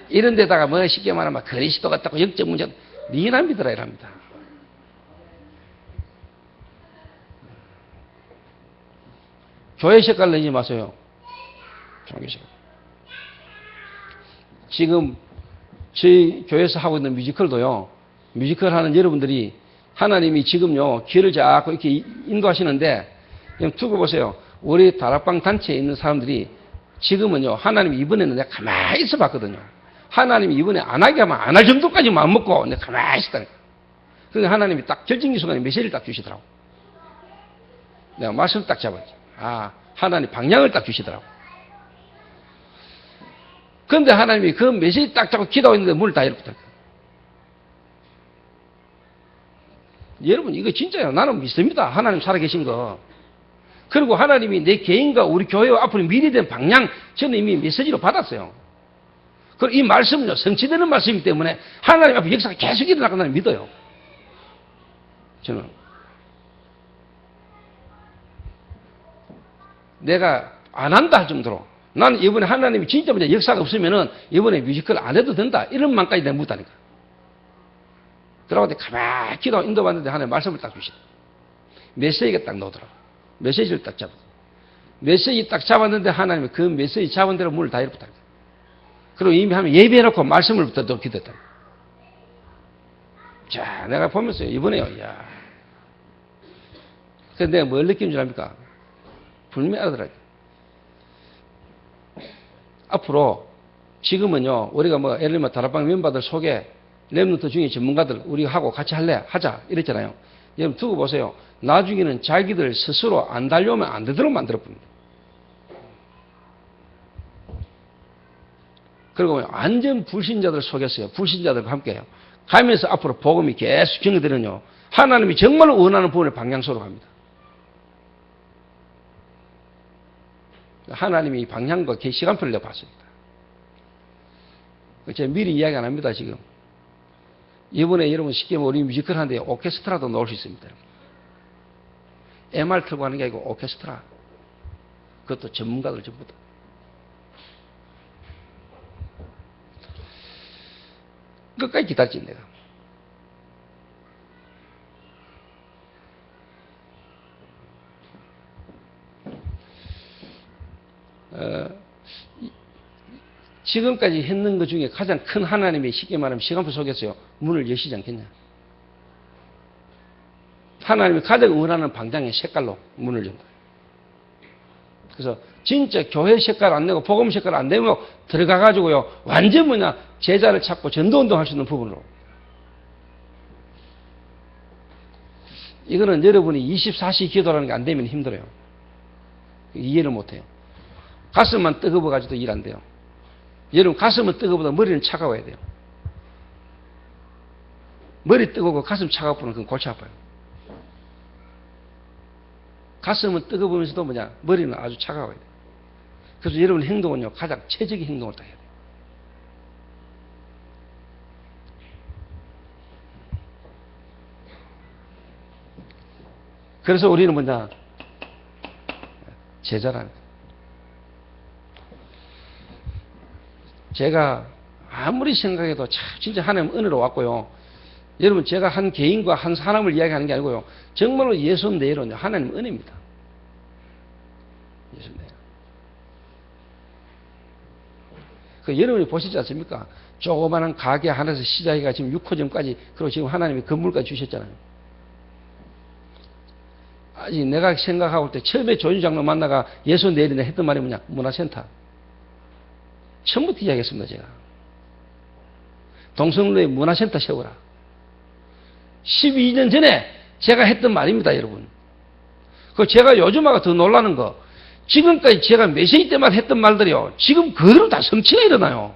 이런 데다가 뭐 쉽게 말하면 그리스도 같다고 역적 문제, 니나 믿으라 이랍니다. 교회 색깔 내지 마세요. 종교 색깔. 지금 저희 교회에서 하고 있는 뮤지컬도요, 뮤지컬 하는 여러분들이 하나님이 지금요, 길을 자꾸 이렇게 인도하시는데, 그냥 두고 보세요. 우리 다락방 단체에 있는 사람들이 지금은요, 하나님이 이번에는 내가 가만히 있어 봤거든요. 하나님이 이번에 안 하게 하면 안 할 정도까지 마음 먹고 내가 가만히 있었다니까. 그러니까 하나님이 딱 결정적 순간에 메시지를 딱 주시더라고. 내가 말씀을 딱 잡았지. 아, 하나님 방향을 딱 주시더라고. 그런데 하나님이 그 메시지 딱 잡고 기도하고 있는데 문을 다 열었더라고요. 여러분, 이거 진짜요. 나는 믿습니다. 하나님 살아계신 거. 그리고 하나님이 내 개인과 우리 교회와 앞으로 미래에 대한 방향, 저는 이미 메시지로 받았어요. 그리고 이 말씀은요, 성취되는 말씀이기 때문에 하나님 앞에 역사가 계속 일어나간다는 믿어요. 저는. 내가 안 한다 할 정도로. 나는 이번에 하나님이 진짜 역사가 없으면은 이번에 뮤지컬 안 해도 된다. 이런 마음까지 내가 묻다니까. 그러고 가만히 기도 인도받는데 하나님 말씀을 딱 주시다. 메시지가 딱 나오더라고. 메시지를 딱 잡았어. 메시지 딱 잡았는데 하나님이 그 메시지 잡은 대로 문을 다 열었다. 그리고 이미 하면 예배해놓고 말씀을부터 또 기도했다. 자, 내가 보면서 이번에요, 야. 그래서 내가 뭘 느낀 줄 압니까? 분명히 알아들어요. 앞으로 지금은요, 우리가 뭐 예를 들면 다락방 멤버들 속에 랩런트 중에 전문가들 우리가 하고 같이 할래? 하자. 이랬잖아요. 여러분 두고 보세요. 나중에는 자기들 스스로 안 달려오면 안 되도록 만들어봅니다. 그리고 완전 불신자들 속였어요. 불신자들과 함께해요. 가면서 앞으로 복음이 계속 전개되는요. 하나님이 정말로 원하는 부분의 방향소로 갑니다. 하나님이 방향과 시간표를 내가 봤습니다. 제가 미리 이야기 안 합니다, 지금. 이번에 여러분 쉽게 우리 뮤지컬 하는데 오케스트라도 넣을 수 있습니다. MR 틀고 하는 게 아니고 오케스트라. 그것도 전문가들 전부 다. 끝까지 기다렸지, 내가. 지금까지 했는 것 중에 가장 큰 하나님의 쉽게 말하면 시간표 속에서요, 문을 여시지 않겠냐. 하나님이 가장 원하는 방향의 색깔로 문을 연다. 그래서 진짜 교회 색깔 안 내고 복음 색깔 안 내고 들어가가지고요, 완전 제자를 찾고 전도운동 할 수 있는 부분으로. 이거는 여러분이 24시 기도라는 게 안 되면 힘들어요. 이해를 못 해요. 가슴만 뜨거워가지고 일 안 돼요. 여러분 가슴은 뜨거워보다 머리는 차가워야 돼요. 머리 뜨거우고 가슴 차가우면 그건 골치 아파요. 가슴은 뜨거우면서도 머리는 아주 차가워야 돼요. 그래서 여러분 행동은요, 가장 최적의 행동을 다 해야 돼요. 그래서 우리는 제자라는 거예요. 제가 아무리 생각해도 참 진짜 하나님 은혜로 왔고요. 여러분 제가 한 개인과 한 사람을 이야기하는 게 아니고요. 정말로 예수 내로는 하나님 은혜입니다. 예수 내로. 그 여러분이 보시지 않습니까? 조그마한 가게 하나에서 시작해가 지금 6호점까지 그리고 지금 하나님이 건물까지 주셨잖아요. 아직 내가 생각하고 때 처음에 조윤 장로 만나가 예수 내리네 했던 말이 뭐냐? 문화센터. 처음부터 이야기했습니다, 제가. 동성로에 문화센터 세워라. 12년 전에 제가 했던 말입니다, 여러분. 그 제가 요즘하고 더 놀라는 거, 지금까지 제가 메시지 때마다 했던 말들이요, 지금 그대로 다 성취가 일어나요.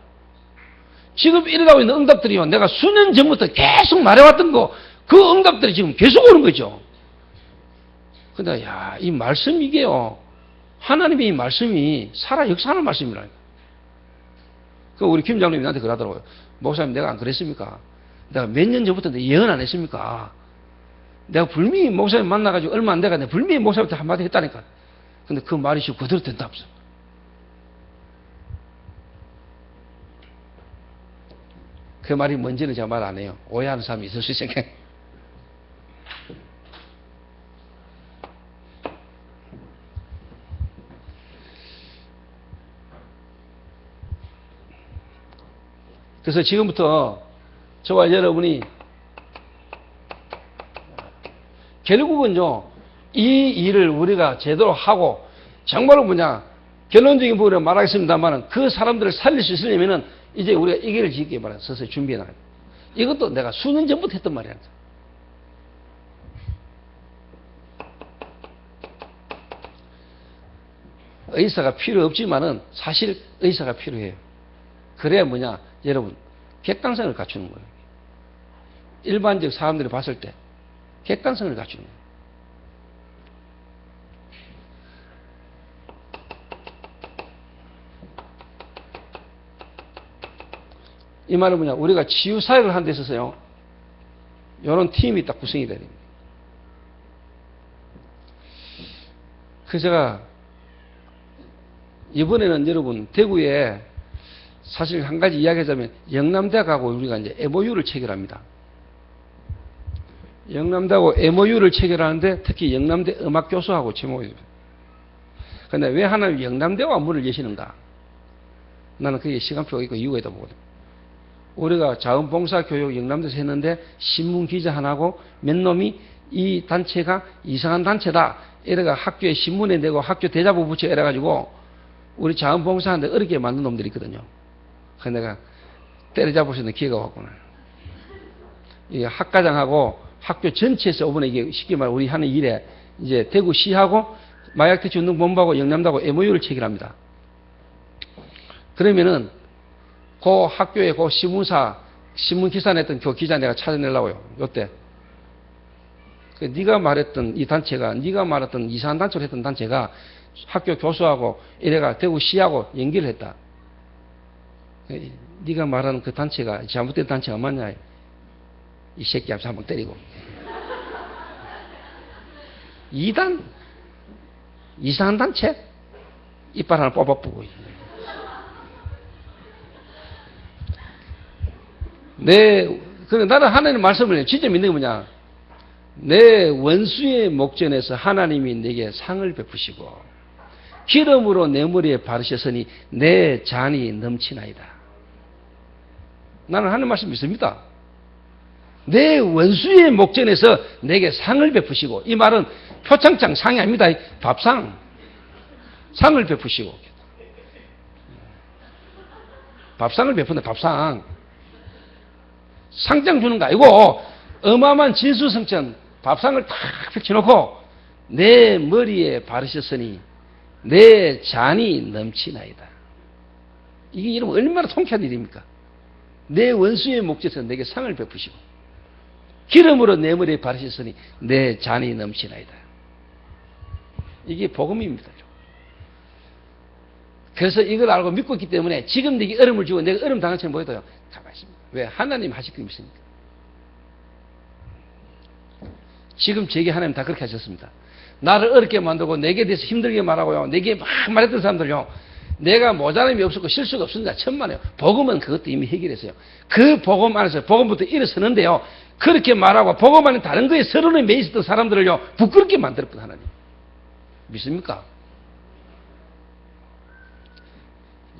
지금 일어나고 있는 응답들이요, 내가 수년 전부터 계속 말해왔던 거, 그 응답들이 지금 계속 오는 거죠. 근데, 야, 이 말씀 이게요, 하나님의 이 말씀이 살아 역사하는 말씀이라니까. 그 우리 김 장로님이 나한테 그러더라고요. 목사님, 내가 안 그랬습니까? 내가 몇 년 전부터 예언 안 했습니까? 내가 분명히 목사님 만나가지고 얼마 안 돼가 내가 분명히 목사님한테 한마디 했다니까. 근데 그 말이 지금 그대로 된다 없어. 그 말이 뭔지는 제가 말 안 해요. 오해하는 사람이 있을 수 있으니까. 그래서 지금부터 저와 여러분이 결국은요, 이 일을 우리가 제대로 하고 정말로 결론적인 부분을 말하겠습니다만 그 사람들을 살릴 수 있으려면은 이제 우리가 이 길을 짓기 말이야. 서서히 준비해 나가야 돼. 이것도 내가 수년 전부터 했던 말이야. 의사가 필요 없지만은 사실 의사가 필요해요. 그래야 뭐냐? 여러분, 객관성을 갖추는 거예요. 일반적 사람들이 봤을 때 객관성을 갖추는 거예요. 이 말은 뭐냐? 우리가 치유 사역을 하는 데 있어서요, 이런 팀이 딱 구성이 돼야 됩니다. 그래서 제가 이번에는 여러분, 대구에 사실 한 가지 이야기하자면 영남대학하고 우리가 이제 MOU를 체결합니다. 영남대하고 MOU를 체결하는데 특히 영남대 음악교수하고 제목이. 그런데 왜 하나님 영남대와 문을 여시는가? 나는 그게 시간표가 있고 이유가 있다고 보거든. 우리가 자원봉사교육 영남대에서 했는데 신문기자 하나고 몇 놈이 이 단체가 이상한 단체다. 이래가 학교에 신문에 내고 학교 대자보 붙여 이래가지고 우리 자원봉사하는데 어렵게 만든 놈들이 있거든요. 그래서 내가 때려잡을 수 있는 기회가 왔구나. 이 학과장하고 학교 전체에서 이번에 이게 쉽게 말해 우리 하는 일에 이제 대구시하고 마약대체운동본부하고 영남대하고 MOU를 체결합니다. 그러면은 그 학교에 그 신문사 신문기사 냈던 그 기자 내가 찾아내려고요. 요때 네가 말했던 이 단체가 네가 말했던 이상한 단체로 했던 단체가 학교 교수하고 이래가 대구시하고 연기를 했다. 네가 말하는 그 단체가 잘못된 단체가 맞냐? 이 새끼 앞에서 한번 때리고. 2단? 이상한 단체? 이빨 하나 뽑아보고. 나는 하나님 말씀을 진짜 믿는 게 뭐냐? 내 원수의 목전에서 하나님이 내게 상을 베푸시고 기름으로 내 머리에 바르셨으니 내 잔이 넘치나이다. 나는 하나님 말씀 믿습니다. 내 원수의 목전에서 내게 상을 베푸시고, 이 말은 표창장 상이 아닙니다. 밥상. 상을 베푸시고. 밥상을 베푼다, 밥상. 상장 주는 거 아니고 어마어마한 진수성찬 밥상을 탁 펼쳐놓고 내 머리에 바르셨으니 내 잔이 넘치나이다. 이게 여러분 얼마나 통쾌한 일입니까? 내 원수의 목전에서 내게 상을 베푸시고 기름으로 내 머리에 바르셨으니 내 잔이 넘치나이다. 이게 복음입니다. 그래서 이걸 알고 믿고 있기 때문에 지금 내게 얼음을 주고 내가 얼음 당한 처럼 보여도요, 가만히 있습니다. 왜? 하나님 하실 거 믿습니까? 지금 제게 하나님 다 그렇게 하셨습니다. 나를 어렵게 만들고 내게 대해서 힘들게 말하고요, 내게 막 말했던 사람들요, 내가 모자람이 없었고 실수가 없습니다. 천만에요. 복음은 그것도 이미 해결했어요. 그 복음 안에서 복음부터 일어서는데요, 그렇게 말하고 복음 안에 다른 거에 서론에 매 있었던 사람들을요 부끄럽게 만들었던 하나님 믿습니까?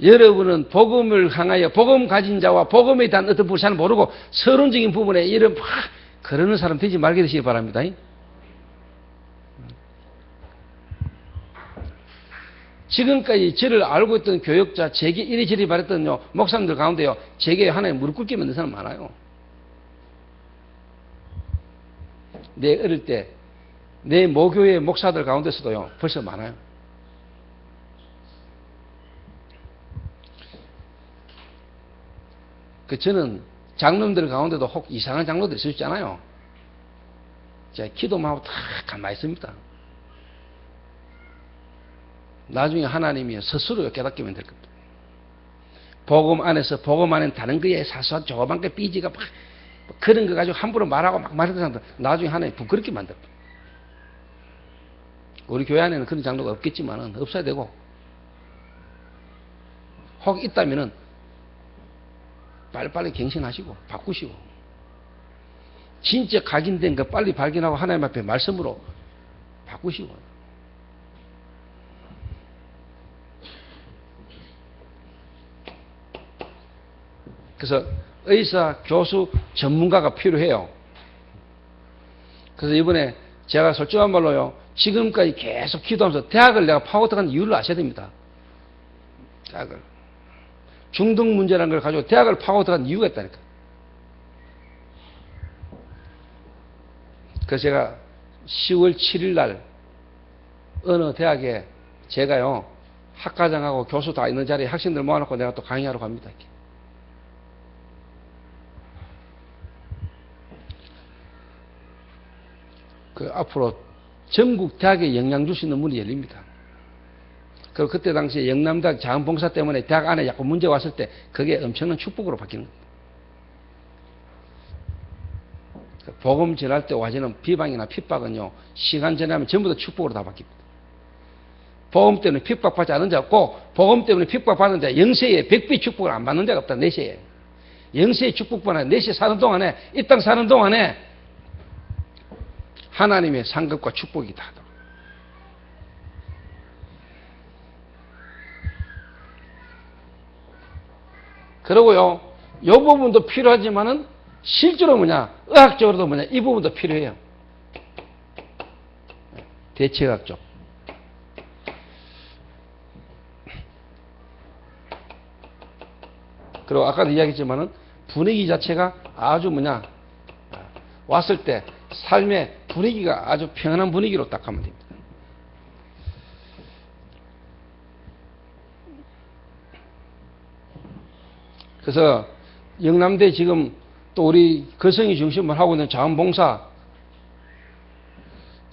여러분은 복음을 향하여 복음 가진 자와 복음에 대한 어떤 부분을 잘 모르고 서론적인 부분에 이런 막 그러는 사람 되지 말게 되시기 바랍니다. 지금까지 저를 알고 있던 교역자, 제게 이리저리 말했던 목사님들 가운데요, 제게 하나님 무릎 꿇게 만든 사람 많아요. 내 어릴 때 내 모교회 목사들 가운데서도요 벌써 많아요. 저는 장로들 가운데도 혹 이상한 장로들이 있을 수 있잖아요. 제가 기도만 하고 다 가만히 있습니다. 나중에 하나님이 스스로 깨닫게 만들 겁니다. 복음 안에서 복음 안에는 다른 거에 사소한 조그만 게 삐지가 막 그런 거 가지고 함부로 말하고 막 말하는 사람들 나중에 하나님이 부끄럽게 만들 겁니다. 우리 교회 안에는 그런 장로가 없겠지만은 없어야 되고, 혹 있다면은 빨리빨리 갱신하시고 바꾸시고 진짜 각인된 거 빨리 발견하고 하나님 앞에 말씀으로 바꾸시고. 그래서 의사, 교수, 전문가가 필요해요. 그래서 이번에 제가 솔직한 말로요, 지금까지 계속 기도하면서 대학을 내가 파고들어간 이유를 아셔야 됩니다. 대학을. 중등 문제라는 걸 가지고 대학을 파고들어간 이유가 있다니까. 그래서 제가 10월 7일 날 어느 대학에 제가요 학과장하고 교수 다 있는 자리에 학생들 모아놓고 내가 또 강의하러 갑니다. 이렇게. 그 앞으로 전국 대학에 영향 줄 수 있는 문이 열립니다. 그리고 그때 당시에 영남대학 자원봉사 때문에 대학 안에 자꾸 문제 왔을 때 그게 엄청난 축복으로 바뀌는 겁니다. 복음 전할 때 와지는 비방이나 핍박은요, 시간 지나면 전부 다 축복으로 다 바뀝니다. 복음 때문에 핍박받지 않은 자 없고, 복음 때문에 핍박받는 자, 영세에 100배 축복을 안 받는 자가 없다, 내세에. 영세의 축복보다 내세 사는 동안에, 이 땅 사는 동안에 하나님의 상급과 축복이 다. 그러고요, 이 부분도 필요하지만은 실제로 뭐냐, 의학적으로도 뭐냐, 이 부분도 필요해요. 대체의학적. 그리고 아까도 이야기했지만은 분위기 자체가 아주 뭐냐, 왔을 때 삶의 분위기가 아주 평안한 분위기로 딱 하면 됩니다. 그래서 영남대 지금 또 우리 거성이 중심으로 하고 있는 자원봉사,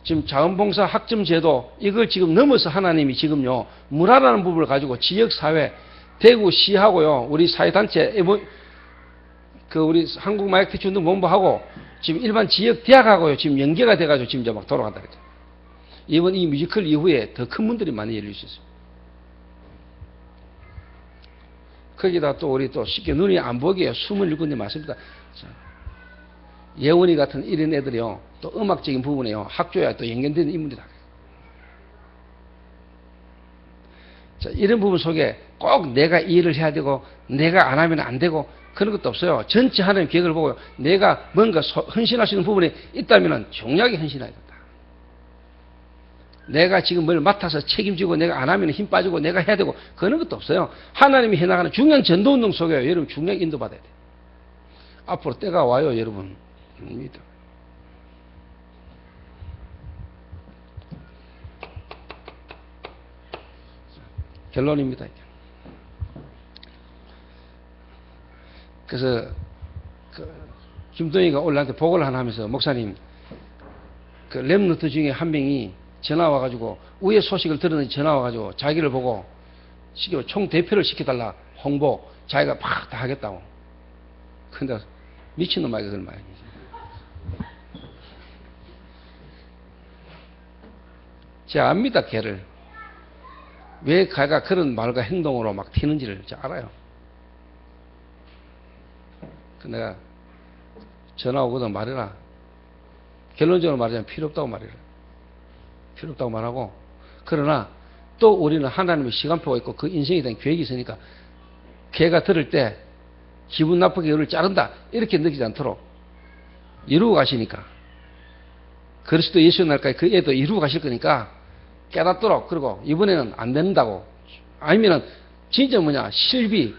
지금 자원봉사 학점 제도, 이걸 지금 넘어서 하나님이 지금요, 문화라는 부분을 가지고 지역사회, 대구시하고요, 우리 사회단체, 그 우리 한국마약퇴치운동본부하고 지금 일반 지역 대학하고요, 지금 연계가 돼가지고 지금 이제 막 돌아간다 그랬죠. 이번 이 뮤지컬 이후에 더 큰 문들이 많이 열릴 수 있어요. 거기다 또 우리 또 쉽게 눈이 안 보기에 숨을 일꾼이 많습니다. 예원이 같은 이런 애들이요, 또 음악적인 부분에요, 학교에 또 연결되는 인물이다. 자, 이런 부분 속에 꼭 내가 이 일을 해야 되고, 내가 안 하면 안 되고, 그런 것도 없어요. 전체 하나님 계획을 보고, 내가 뭔가 헌신할 수 있는 부분이 있다면 중요하게 헌신해야 된다. 내가 지금 뭘 맡아서 책임지고 내가 안 하면 힘 빠지고 내가 해야 되고 그런 것도 없어요. 하나님이 해나가는 중요한 전도운동 속에 여러분 중요하게 인도받아야 돼요. 앞으로 때가 와요, 여러분. 믿어. 결론입니다. 그래서 김동희가 올라한테 보고를 하나 하면서, 목사님, 그 렘너트 중에 한 명이 전화 와가지고, 우회 소식을 들었는지 전화 와가지고 자기를 보고 총 대표를 시켜달라, 홍보, 자기가 막 다 하겠다고. 근데 미친놈 말이야, 그걸 말이야. 제가 압니다, 걔를. 왜 걔가 그런 말과 행동으로 막 튀는지를 제가 알아요. 그 내가 전화 오거든 말해라. 결론적으로 말하자면 필요 없다고 말해라. 필요 없다고 말하고, 그러나 또 우리는 하나님의 시간표가 있고 그 인생에 대한 계획이 있으니까 걔가 들을 때 기분 나쁘게 그를 자른다 이렇게 느끼지 않도록 이루고 가시니까, 그리스도 예수의 날까지 그 애도 이루고 가실 거니까 깨닫도록, 그리고 이번에는 안 된다고, 아니면은 진짜 뭐냐, 실비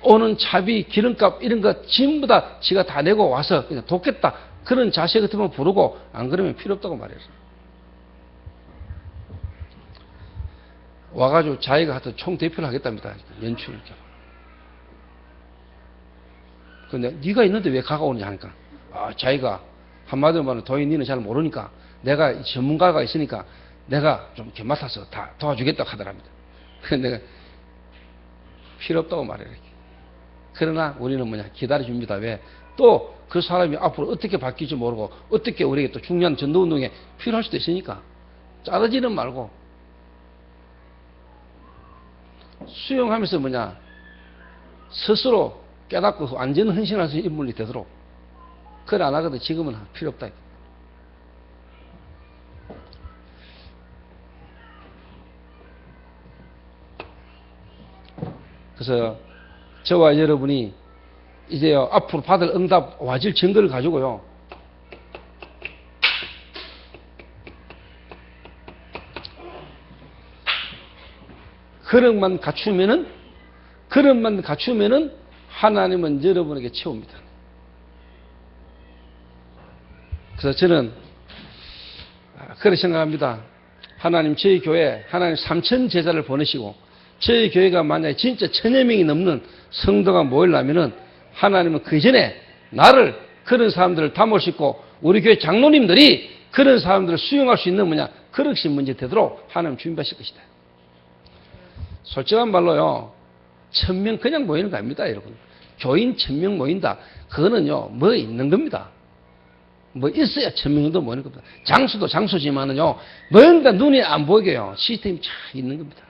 오는 차비 기름값 이런 거 전부 다 지가 다 내고 와서 그냥 돕겠다, 그런 자세 같으면 부르고, 안 그러면 필요 없다고 말해요. 와가지고 자기가 하여튼 총대표를 하겠답니다. 연출. 근데 네가 있는데 왜 가가 오느냐 하니까, 자기가 한마디로 말하면 도인 니는 잘 모르니까 내가 전문가가 있으니까 내가 좀 이렇게 맡아서 다 도와주겠다고 하더랍니다. 근데 내가 필요 없다고 말해요. 그러나 우리는 뭐냐, 기다려줍니다. 왜? 또 그 사람이 앞으로 어떻게 바뀔지 모르고 어떻게 우리에게 또 중요한 전도운동에 필요할 수도 있으니까 자르지는 말고 수용하면서 뭐냐, 스스로 깨닫고 완전 헌신할 수 있는 인물이 되도록. 그걸 안 하거든. 지금은 필요 없다. 그래서 저와 여러분이 이제요, 앞으로 받을 응답 와질 증거를 가지고요, 그릇만 갖추면은 하나님은 여러분에게 채웁니다. 그래서 저는 그렇게 생각합니다. 하나님 저희 교회 하나님 3,000 제자를 보내시고 저희 교회가 만약에 진짜 1000여 명이 넘는 성도가 모이려면은 하나님은 그 전에 나를 그런 사람들을 담을 수 있고 우리 교회 장로님들이 그런 사람들을 수용할 수 있는 그릇이 문제 되도록 하나님 준비하실 것이다. 솔직한 말로요, 1000명 그냥 모이는 거 아닙니다, 여러분. 교인 1000명 모인다. 그거는요, 뭐 있는 겁니다. 뭐 있어야 1000명 정도 모이는 겁니다. 장수도 장수지만은요, 뭔가 눈에 안 보이게요. 시스템이 잘 있는 겁니다.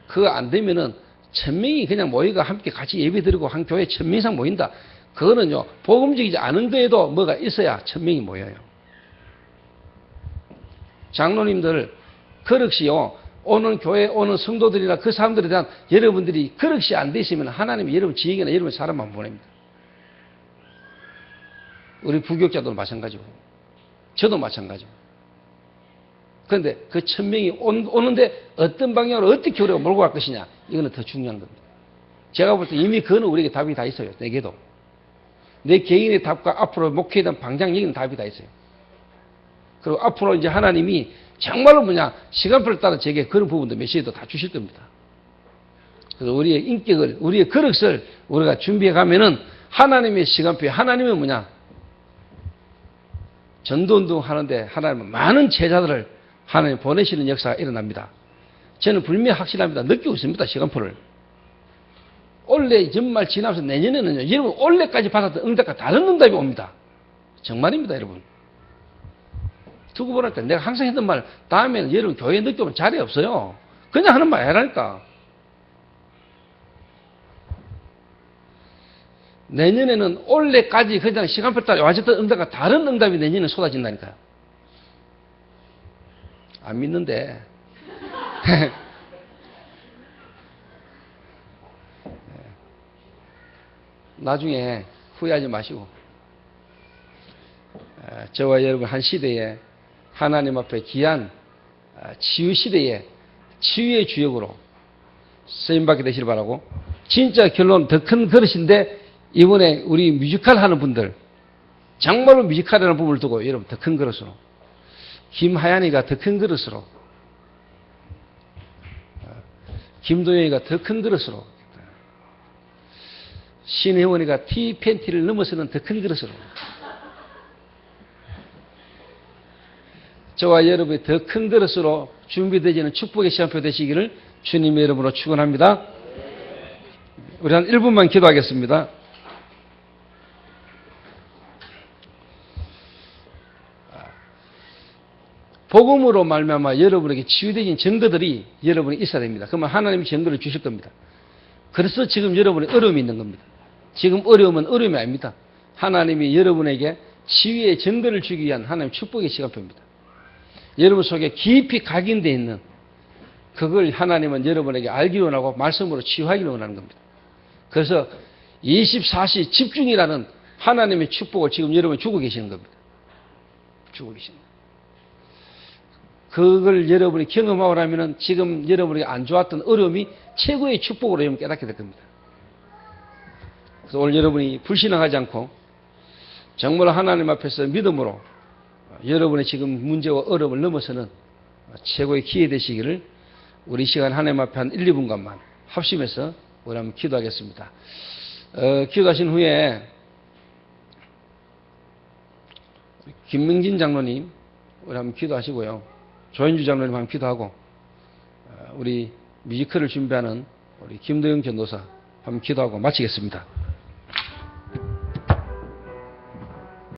그거 안 되면은 1000명이 그냥 모이가 함께 같이 예배 드리고 한 교회에 1000명 이상 모인다. 그거는요, 복음적이지 않은 거에도 뭐가 있어야 1000명이 모여요. 장로님들, 그릇이요, 오는 교회, 오는 성도들이나 그 사람들에 대한 여러분들이 그릇이 안 되시면 하나님이 여러분 지역이나 여러분 사람만 보냅니다. 우리 부교육자도 마찬가지고, 저도 마찬가지고. 그런데 그 1000명이 오는데 어떤 방향으로 어떻게 우리가 몰고 갈 것이냐, 이거는 더 중요한 겁니다. 제가 볼 때 이미 그거는 우리에게 답이 다 있어요. 내게도. 내 개인의 답과 앞으로 목회에 대한 방향 얘기는 답이 다 있어요. 그리고 앞으로 이제 하나님이 정말로 시간표를 따라 제게 그런 부분도 메시지도 다 주실 겁니다. 그래서 우리의 인격을, 우리의 그릇을 우리가 준비해 가면은 하나님의 시간표에 하나님은 전도운동 하는데 하나님은 많은 제자들을 하나님 보내시는 역사가 일어납니다. 저는 분명히 확실합니다. 느끼고 있습니다. 시간표를. 올해 연말 지나면서 내년에는요, 여러분 올해까지 받았던 응답과 다른 응답이 옵니다. 정말입니다, 여러분. 두고 보니까 내가 항상 했던 말, 다음에는 여러분 교회에 느껴보면 자리 없어요. 그냥 하는 말 해라니까. 내년에는 올해까지 그냥 시간표 따라 와줬던 응답과 다른 응답이 내년에 쏟아진다니까요. 안 믿는데. 나중에 후회하지 마시고, 저와 여러분 한 시대에 하나님 앞에 귀한 치유 시대에 치유의 주역으로 쓰임받게 되시길 바라고, 진짜 결론 더 큰 그릇인데 이번에 우리 뮤지컬 하는 분들, 정말로 뮤지컬이라는 부분을 두고 여러분 더 큰 그릇으로, 김하연이가 더 큰 그릇으로, 김도영이가 더 큰 그릇으로, 신혜원이가 티 팬티를 넘어서는 더 큰 그릇으로, 저와 여러분이 더 큰 그릇으로 준비되어지는 축복의 시간표 되시기를 주님의 이름으로 축원합니다. 우리 한 1분만 기도하겠습니다. 복음으로 말미암아 여러분에게 치유되신 증거들이 여러분이 있어야 됩니다. 그러면 하나님이 증거를 주실 겁니다. 그래서 지금 여러분이 어려움이 있는 겁니다. 지금 어려움은 어려움이 아닙니다. 하나님이 여러분에게 치유의 증거를 주기 위한 하나님의 축복의 시간표입니다. 여러분 속에 깊이 각인되어 있는 그걸 하나님은 여러분에게 알기를 원하고 말씀으로 치유하기를 원하는 겁니다. 그래서 24시 집중이라는 하나님의 축복을 지금 여러분이 주고 계시는 겁니다. 주고 계시는 겁니다. 그걸 여러분이 경험하고 나면은 지금 여러분에게 안 좋았던 어려움이 최고의 축복으로 여러분 깨닫게 될 겁니다. 그래서 오늘 여러분이 불신앙하지 않고 정말 하나님 앞에서 믿음으로 여러분의 지금 문제와 어려움을 넘어서는 최고의 기회 되시기를 우리 시간 하나님 앞에 한 1, 2분간만 합심해서 우리 한번 기도하겠습니다. 기도하신 후에 김명진 장로님 우리 한번 기도하시고요. 조현주 장로님 한번 기도하고 우리 뮤지컬을 준비하는 우리 김도영 전도사 한번 기도하고 마치겠습니다.